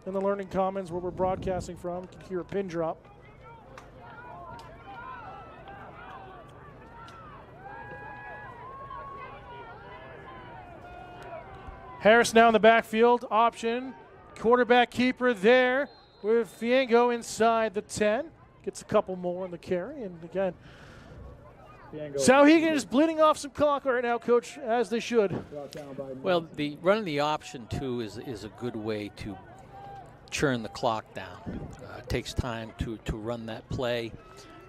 in the Learning Commons where we're broadcasting from, you can hear a pin drop. Harris now in the backfield, option, quarterback keeper there with Fiengo inside the 10. Gets a couple more on the carry, and again, Souhegan is bleeding off some clock right now, Coach, as they should. Well, the running the option too is a good way to churn the clock down. It takes time to run that play,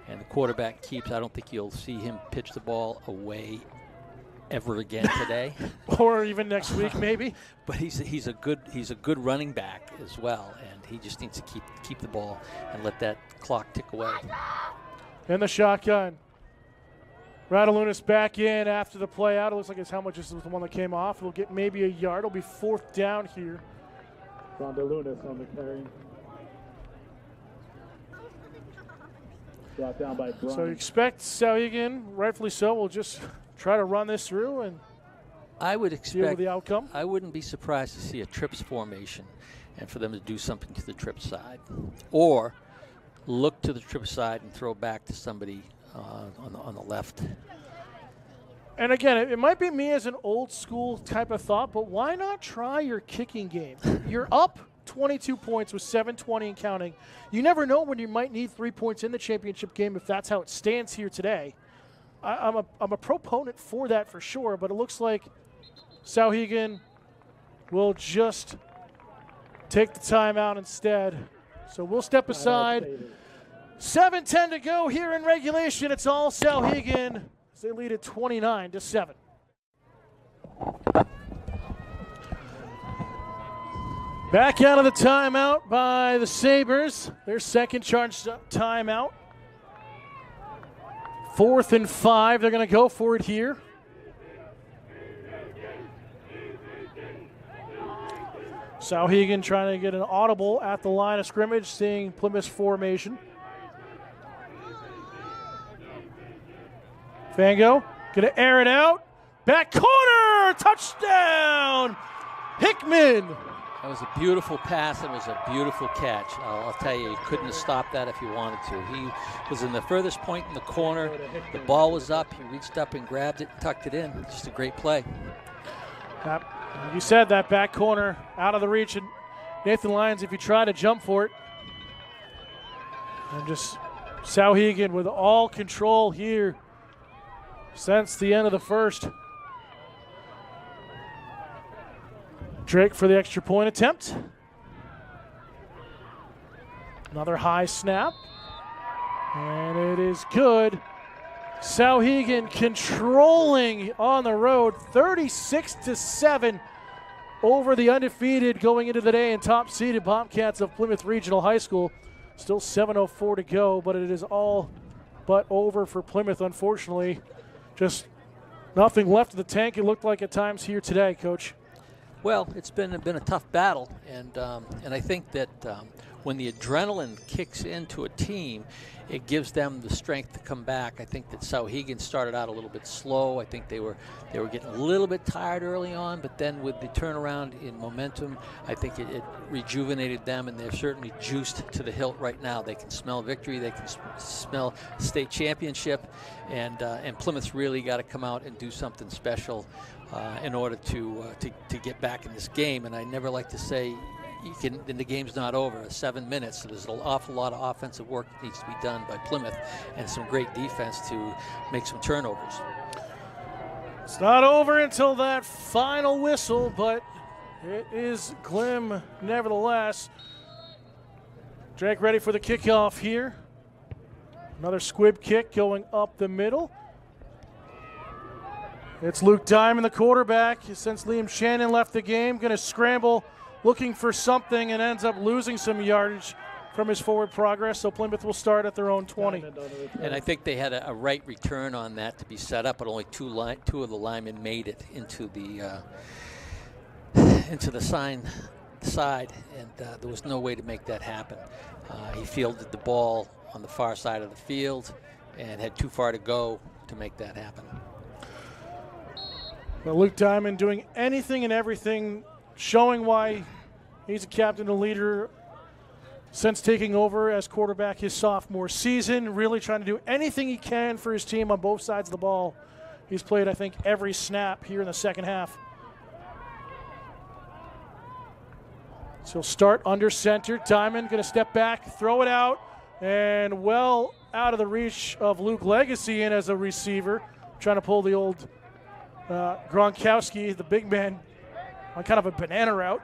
and the quarterback keeps. I don't think you'll see him pitch the ball away ever again today, or even next week, maybe. But he's a good running back as well, and he just needs to keep the ball and let that clock tick away. In the shotgun, Radulinas back in after the play out. It looks like his helmet just was the one that came off. It'll get maybe a yard. It'll be 4th down here. Radulinas on the carry. Brought down by Brown. So you expect Souhegan, rightfully so, will just try to run this through and I would deal expect with the outcome. I wouldn't be surprised to see a trips formation and for them to do something to the trip side, or look to the trip side and throw back to somebody on the left. And again, it might be me as an old school type of thought, but why not try your kicking game? You're up 22 points with 7:20 and counting. You never know when you might need 3 points in the championship game if that's how it stands here today. I'm a proponent for that for sure, but it looks like Souhegan will just take the timeout instead. So we'll step aside. 7:10 to go here in regulation. It's all Souhegan as they lead at 29-7. Back out of the timeout by the Sabres. Their second charge timeout. 4th and 5. They're going to go for it here. Souhegan trying to get an audible at the line of scrimmage, seeing Plymouth's formation. Fango going to air it out. Back corner, touchdown, Hickman. That was a beautiful pass and it was a beautiful catch. I'll tell you, you couldn't have stopped that if you wanted to. He was in the furthest point in the corner. The ball was up. He reached up and grabbed it and tucked it in. Just a great play. You said that back corner out of the reach, and Nathan Lyons, if you try to jump for it. And just Souhegan with all control here since the end of the first. Drake for the extra point attempt. Another high snap. And it is good. Souhegan controlling on the road, 36-7 over the undefeated going into the day and top-seeded Bobcats of Plymouth Regional High School. Still 7:04 to go, but it is all but over for Plymouth, unfortunately. Just nothing left of the tank, it looked like at times here today, Coach. Well, it's been a tough battle, and I think that when the adrenaline kicks into a team, it gives them the strength to come back. I think that Souhegan started out a little bit slow. I think they were getting a little bit tired early on, but then with the turnaround in momentum, I think it rejuvenated them, and they're certainly juiced to the hilt right now. They can smell victory. They can smell state championship, and Plymouth's really got to come out and do something special in order to get back in this game. And I never like to say the game's not over. 7 minutes, so there's an awful lot of offensive work that needs to be done by Plymouth and some great defense to make some turnovers. It's not over until that final whistle, but it is glim nevertheless. Drake ready for the kickoff here. Another squib kick going up the middle. It's Luke Diamond, the quarterback, since Liam Shannon left the game. Going to scramble, looking for something, and ends up losing some yardage from his forward progress. So Plymouth will start at their own 20. And I think they had a right return on that to be set up, but only two of the linemen made it into the side, and there was no way to make that happen. He fielded the ball on the far side of the field and had too far to go to make that happen. Well, Luke Diamond doing anything and everything, showing why he's a captain and leader since taking over as quarterback his sophomore season, really trying to do anything he can for his team on both sides of the ball. He's played, I think, every snap here in the second half. So he'll start under center. Diamond going to step back, throw it out, and well out of the reach of Luke Legacy in as a receiver, trying to pull the old Gronkowski, the big man, on kind of a banana route.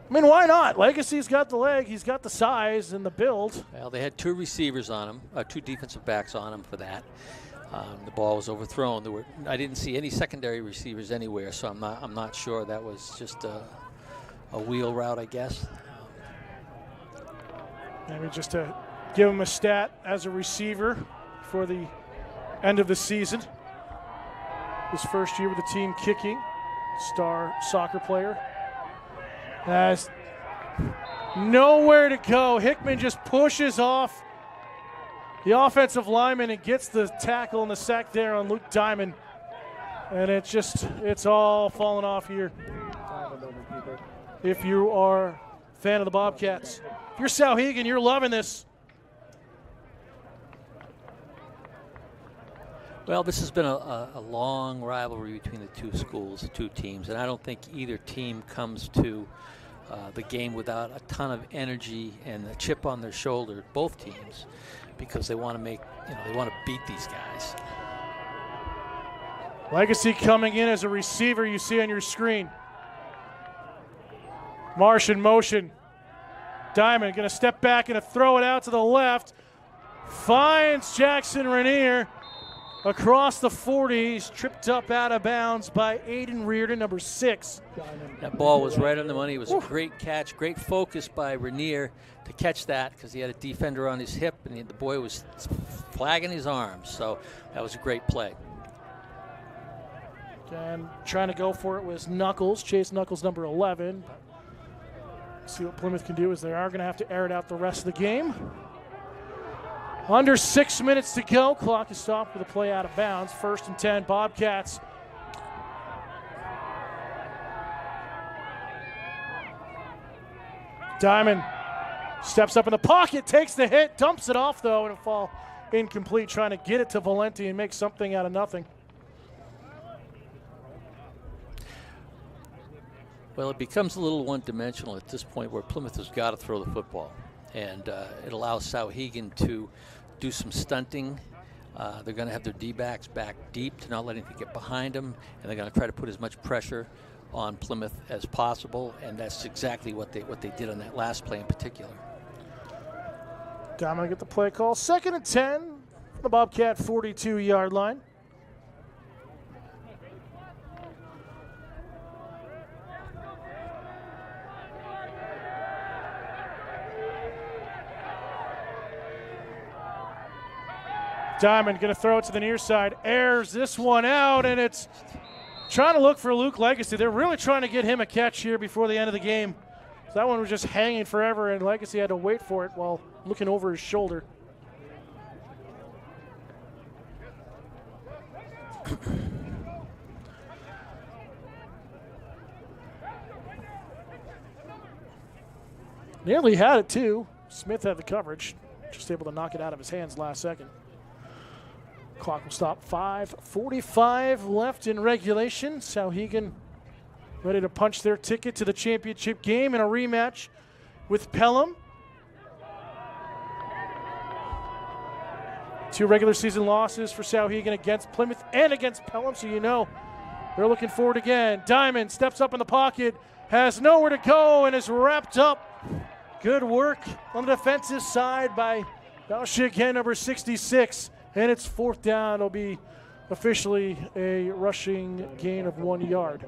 I mean, why not? Legacy's got the leg, he's got the size and the build. Well, they had two receivers on him, two defensive backs on him for that. The ball was overthrown. I didn't see any secondary receivers anywhere, so I'm not sure that was just a wheel route, I guess. Maybe just to give him a stat as a receiver for the end of the season. His first year with the team kicking, star soccer player. Has nowhere to go. Hickman just pushes off the offensive lineman and gets the tackle and the sack there on Luke Diamond. And it's all falling off here. If you are a fan of the Bobcats. If you're Souhegan, you're loving this. Well, this has been a long rivalry between the two schools, the two teams, and I don't think either team comes to the game without a ton of energy and a chip on their shoulder, both teams, because they want to they want to beat these guys. Legacy coming in as a receiver, you see on your screen. Marsh in motion. Diamond going to step back and throw it out to the left. Finds Jackson Rainier across the 40. He's tripped up out of bounds by Aiden Reardon, number 6. That ball was right on the money. It was a great catch, great focus by Rainier to catch that because he had a defender on his hip and the boy was flagging his arms. So that was a great play. And trying to go for it was Knuckles, Chase Knuckles, number 11. See what Plymouth can do is they are going to have to air it out the rest of the game. Under 6 minutes to go. Clock is stopped with a play out of bounds. 1st and 10, Bobcats. Diamond steps up in the pocket, takes the hit, dumps it off though, and it'll fall incomplete, trying to get it to Valenti and make something out of nothing. Well, it becomes a little one-dimensional at this point where Plymouth has got to throw the football. And it allows Souhegan to do some stunting. They're going to have their D-backs back deep to not let anything get behind them, and they're going to try to put as much pressure on Plymouth as possible, and that's exactly what they did on that last play in particular. Diamond get the play call. 2nd and 10 from the Bobcat 42-yard line. Diamond going to throw it to the near side. Airs this one out, and it's trying to look for Luke Legacy. They're really trying to get him a catch here before the end of the game. So that one was just hanging forever, and Legacy had to wait for it while looking over his shoulder. Nearly had it, too. Smith had the coverage. Just able to knock it out of his hands last second. Clock will stop. 5:45 left in regulation. Souhegan ready to punch their ticket to the championship game in a rematch with Pelham. 2 regular season losses for Souhegan against Plymouth and against Pelham, so you know they're looking forward again. Diamond steps up in the pocket, has nowhere to go, and is wrapped up. Good work on the defensive side by Souhegan, number 66. And it's 4th down. It'll be officially a rushing gain of 1 yard.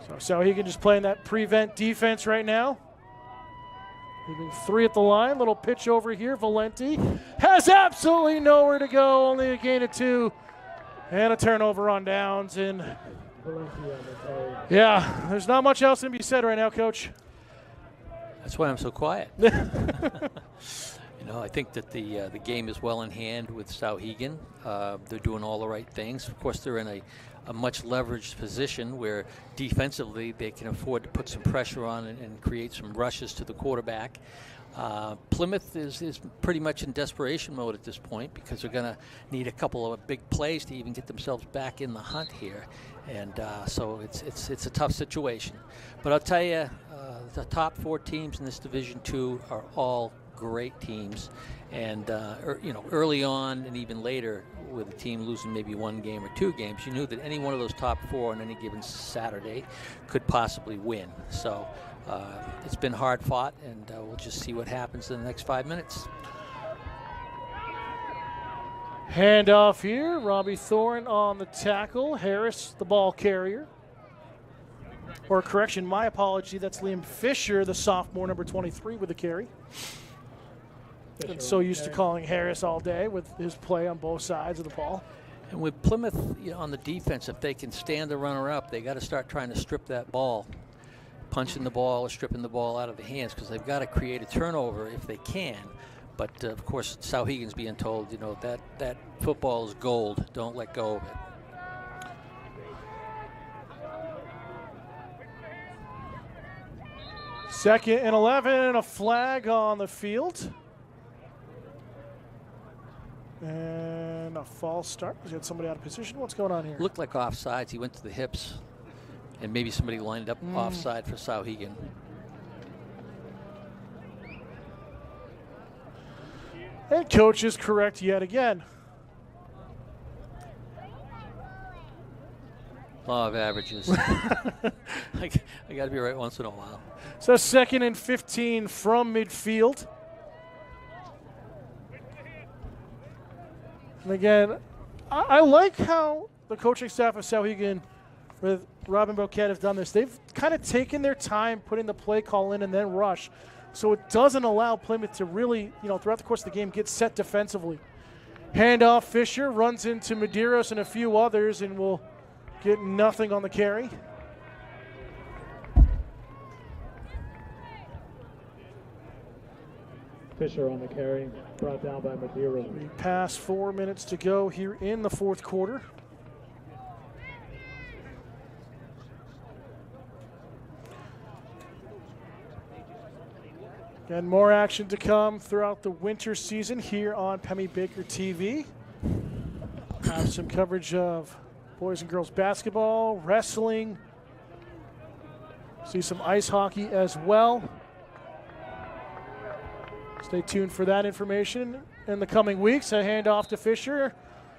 So Souhegan just playing that prevent defense right now. Leaving 3 at the line. Little pitch over here. Valenti has absolutely nowhere to go. Only a gain of 2. And a turnover on downs. And yeah, there's not much else to be said right now, Coach. That's why I'm so quiet. I think that the game is well in hand with Souhegan. They're doing all the right things. Of course, they're in a much leveraged position where defensively they can afford to put some pressure on and create some rushes to the quarterback. Plymouth is pretty much in desperation mode at this point because they're going to need a couple of big plays to even get themselves back in the hunt here. And so it's a tough situation. But I'll tell you, the top 4 teams in this Division II are all great teams. And, early on and even later with a team losing maybe 1 game or 2 games, you knew that any one of those top 4 on any given Saturday could possibly win. So it's been hard fought, and we'll just see what happens in the next 5 minutes. Handoff here. Robbie Thorne on the tackle. Harris, the ball carrier. Or correction, my apology. That's Liam Fisher, the sophomore, number 23, with the carry. I'm so used to calling Harris all day with his play on both sides of the ball. And with Plymouth on the defense, if they can stand the runner up, they got to start trying to strip that ball, punching the ball or stripping the ball out of the hands, because they've got to create a turnover if they can. But, of course, Souhegan's being told, that football is gold. Don't let go of it. Second and 11, and a flag on the field. And a false start. He's got somebody out of position. What's going on here? Looked like offsides. He went to the hips, and maybe somebody lined up offside for Souhegan. And coach is correct yet again. Law of averages. I got to be right once in a while. So 2nd and 15 from midfield. And again, I like how the coaching staff of Souhegan with Robin Boquette have done this. They've kind of taken their time putting the play call in and then rush. So it doesn't allow Plymouth to really, throughout the course of the game, get set defensively. Handoff, Fisher runs into Medeiros and a few others and will get nothing on the carry. Fisher on the carry, brought down by Medeiros. We pass 4 minutes to go here in the 4th quarter. Again, more action to come throughout the winter season here on Pemmy Baker TV. Have some coverage of boys and girls basketball, wrestling. See some ice hockey as well. Stay tuned for that information in the coming weeks. A handoff to Fisher.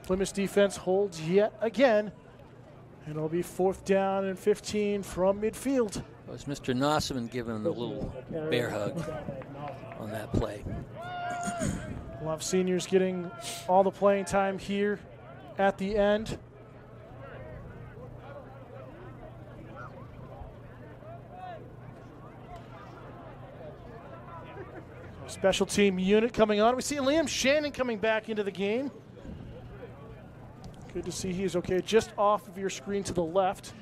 Plymouth's defense holds yet again. And it'll be 4th down and 15 from midfield. It was Mr. Nosserman giving him the little bear hug on that play. We'll have seniors getting all the playing time here at the end. Special team unit coming on. We see Liam Shannon coming back into the game. Good to see he is okay. Just off of your screen to the left.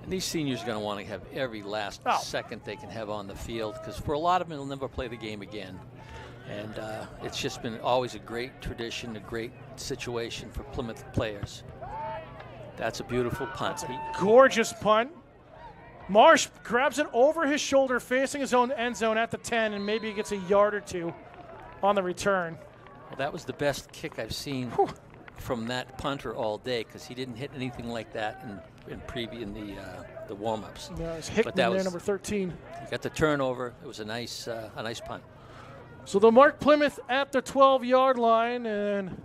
And these seniors are going to want to have every last second they can have on the field, because for a lot of them, they'll never play the game again. And it's just been always a great tradition, a great situation for Plymouth players. That's a beautiful punt. Gorgeous punt. Marsh grabs it over his shoulder, facing his own end zone at the 10, and maybe he gets a yard or two on the return. Well, that was the best kick I've seen from that punter all day, because he didn't hit anything like that in the warm-ups. No, it's Hickman there, number 13. He got the turnover. It was a nice punt. So they'll mark Plymouth at the 12-yard line, and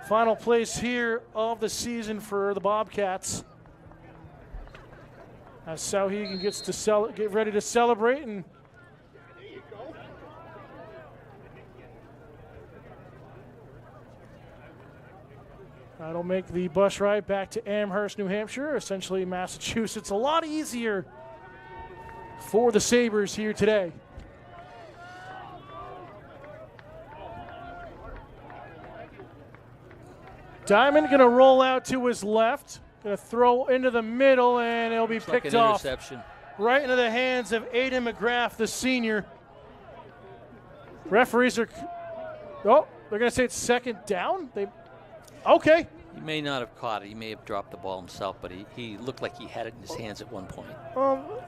final place here of the season for the Bobcats. As Souhegan gets to get ready to celebrate, and that'll make the bus ride back to Amherst, New Hampshire, essentially Massachusetts, a lot easier for the Sabres here today. Diamond going to roll out to his left. Going to throw into the middle, and it'll be picked off right into the hands of Aiden McGrath, the senior. Referees are, they're going to say it's 2nd down. Okay. He may not have caught it. He may have dropped the ball himself, but he looked like he had it in his hands at one point.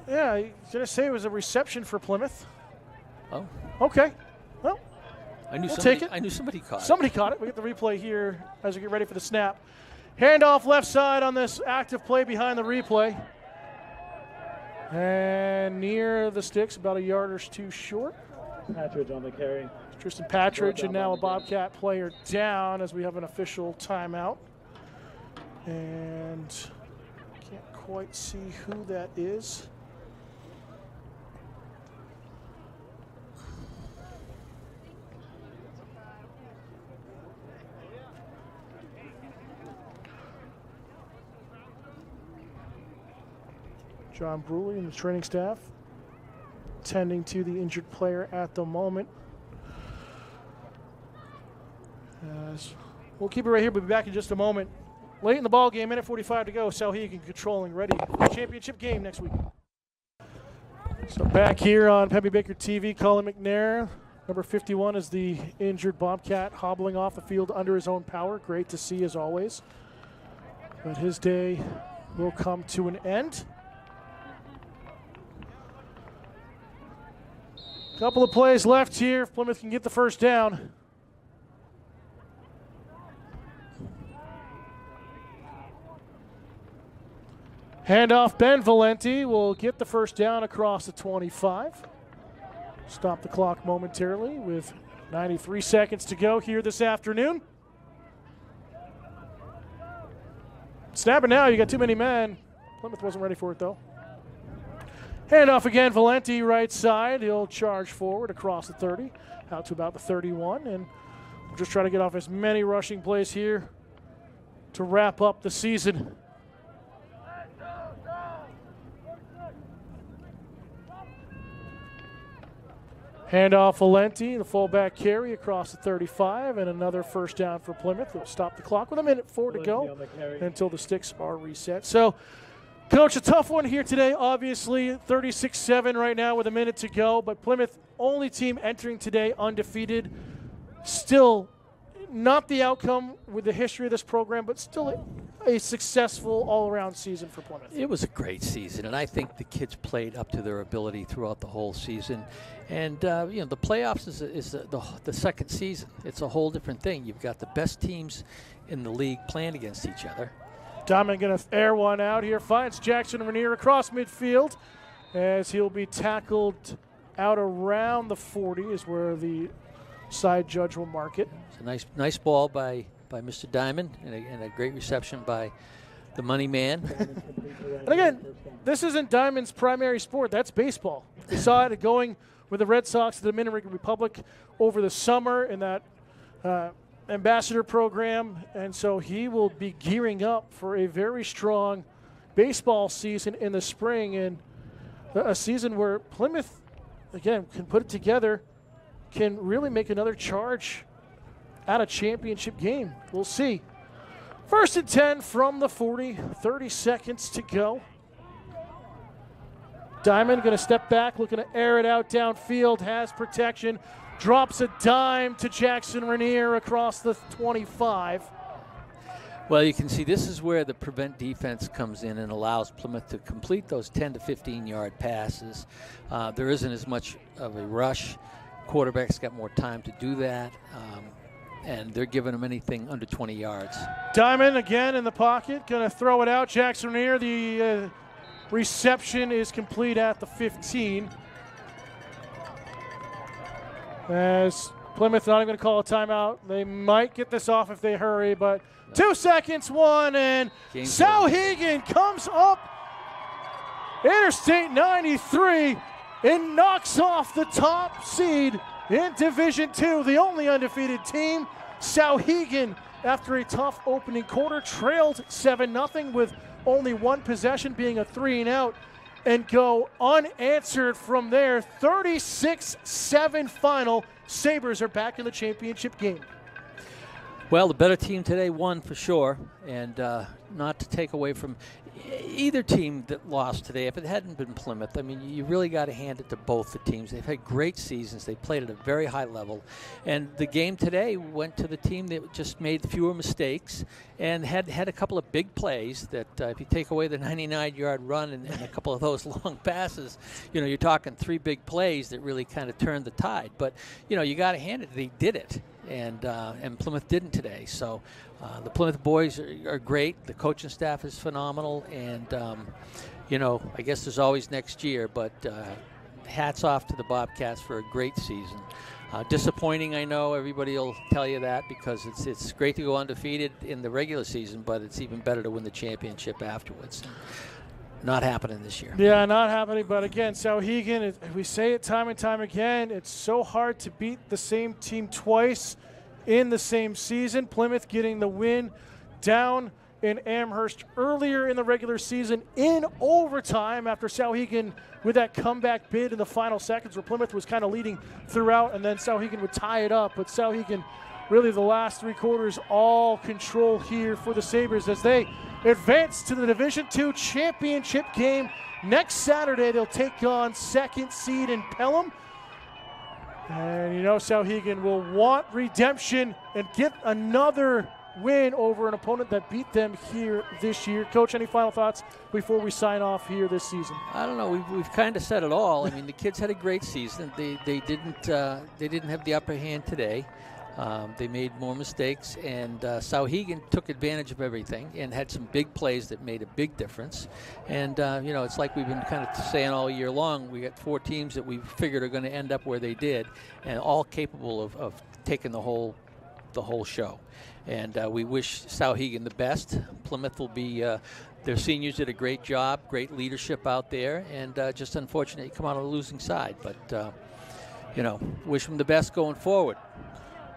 Yeah, he's going to say it was a reception for Plymouth. Oh. Okay. Well, I knew somebody caught it. Somebody caught it. We get the replay here as we get ready for the snap. Handoff left side on this active play behind the replay. And near the sticks, about a yard or two short. Patridge on the carry. Tristan Patridge, and now a Bobcat player down as we have an official timeout. And can't quite see who that is. John Bruley and the training staff tending to the injured player at the moment. We'll keep it right here. We'll be back in just a moment. Late in the ball game, minute 45 to go. Souhegan controlling, ready for the championship game next week. So back here on Peppy Baker TV, Colin McNair, number 51, is the injured Bobcat hobbling off the field under his own power. Great to see as always. But his day will come to an end. Couple of plays left here if Plymouth can get the first down. Handoff, Ben Valenti will get the first down across the 25. Stop the clock momentarily with 93 seconds to go here this afternoon. Snap it now, you got too many men. Plymouth wasn't ready for it though. Handoff again, Valenti right side. He'll charge forward across the 30, out to about the 31, and we'll just try to get off as many rushing plays here to wrap up the season. Handoff Valenti, the fullback carry across the 35, and another first down for Plymouth. They'll stop the clock with a minute 4 to go until the sticks are reset. So, Coach, a tough one here today, obviously. 36-7 right now with a minute to go, but Plymouth, only team entering today undefeated. Still not the outcome with the history of this program, but still a successful all-around season for Plymouth. It was a great season, and I think the kids played up to their ability throughout the whole season. And, the playoffs is the second season. It's a whole different thing. You've got the best teams in the league playing against each other. Diamond going to air one out here. Finds Jackson Rainier across midfield as he'll be tackled out around the 40 is where the side judge will mark it. It's a nice ball by Mr. Diamond and a great reception by the money man. And again, this isn't Diamond's primary sport. That's baseball. We saw it going with the Red Sox to the Dominican Republic over the summer in that ambassador program. And so he will be gearing up for a very strong baseball season in the spring, and a season where Plymouth, again, can put it together, can really make another charge at a championship game. We'll see. 1st and 10 from the 40, 30 seconds to go. Diamond going to step back, looking to air it out downfield, has protection, drops a dime to Jackson Rainier across the 25. Well, you can see this is where the prevent defense comes in and allows Plymouth to complete those 10 to 15-yard passes. There isn't as much of a rush. Quarterback's got more time to do that. And they're giving them anything under 20 yards. Diamond again in the pocket, going to throw it out. Jackson Rainier, the reception is complete at the 15. As Plymouth not even going to call a timeout. They might get this off if they hurry, but 2 seconds, one, and Souhegan comes up Interstate 93 and knocks off the top seed in Division II, the only undefeated team. Souhegan, after a tough opening quarter, trailed 7-0 with only one possession being a 3-and-out, and go unanswered from there. 36-7 final. Sabres are back in the championship game. Well, the better team today won for sure, and not to take away from either team that lost today. If it hadn't been Plymouth, I mean, you really got to hand it to both the teams. They've had great seasons. They played at a very high level, and the game today went to the team that just made fewer mistakes and had a couple of big plays that if you take away the 99-yard run and a couple of those long passes, you're talking 3 big plays that really kind of turned the tide. But, you got to hand it. They did it. And Plymouth didn't today. So the Plymouth boys are great. The coaching staff is phenomenal. And, I guess there's always next year. But hats off to the Bobcats for a great season. Disappointing, I know. Everybody will tell you that because it's great to go undefeated in the regular season, but it's even better to win the championship afterwards. Not happening this year. Yeah, not happening. But again, Souhegan, we say it time and time again, it's so hard to beat the same team twice in the same season. Plymouth getting the win down in Amherst earlier in the regular season in overtime after Souhegan with that comeback bid in the final seconds where Plymouth was kind of leading throughout, and then Souhegan would tie it up. But Souhegan, really the last 3 quarters, all control here for the Sabres as they advance to the Division II championship game. Next Saturday, they'll take on 2nd seed in Pelham. And Souhegan will want redemption and get another win over an opponent that beat them here this year. Coach, any final thoughts before we sign off here this season? I don't know. We've kind of said it all. I mean, the kids had a great season. They didn't have the upper hand today. They made more mistakes, and Souhegan took advantage of everything and had some big plays that made a big difference. And, it's like we've been kind of saying all year long, we got 4 teams that we figured are going to end up where they did, and all capable of taking the whole show. And we wish Souhegan the best. Plymouth will be their seniors did a great job, great leadership out there, and just unfortunate you come out on the losing side. But, wish them the best going forward.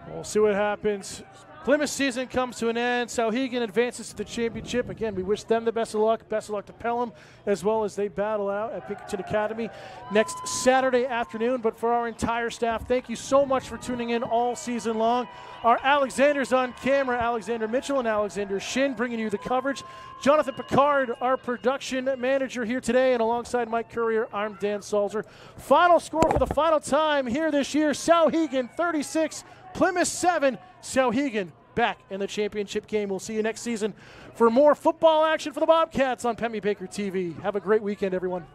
We'll see what happens. Plymouth season comes to an end. Souhegan advances to the championship. Again, we wish them the best of luck. Best of luck to Pelham as well as they battle out at Pinkerton Academy next Saturday afternoon. But for our entire staff, thank you so much for tuning in all season long. Our Alexanders on camera, Alexander Mitchell and Alexander Shin, bringing you the coverage. Jonathan Picard, our production manager here today, and alongside Mike Courier, I'm Dan Salzer. Final score for the final time here this year, Souhegan 36, Plymouth 7. Souhegan back in the championship game. We'll see you next season for more football action for the Bobcats on Pemmy Baker TV. Have a great weekend, everyone.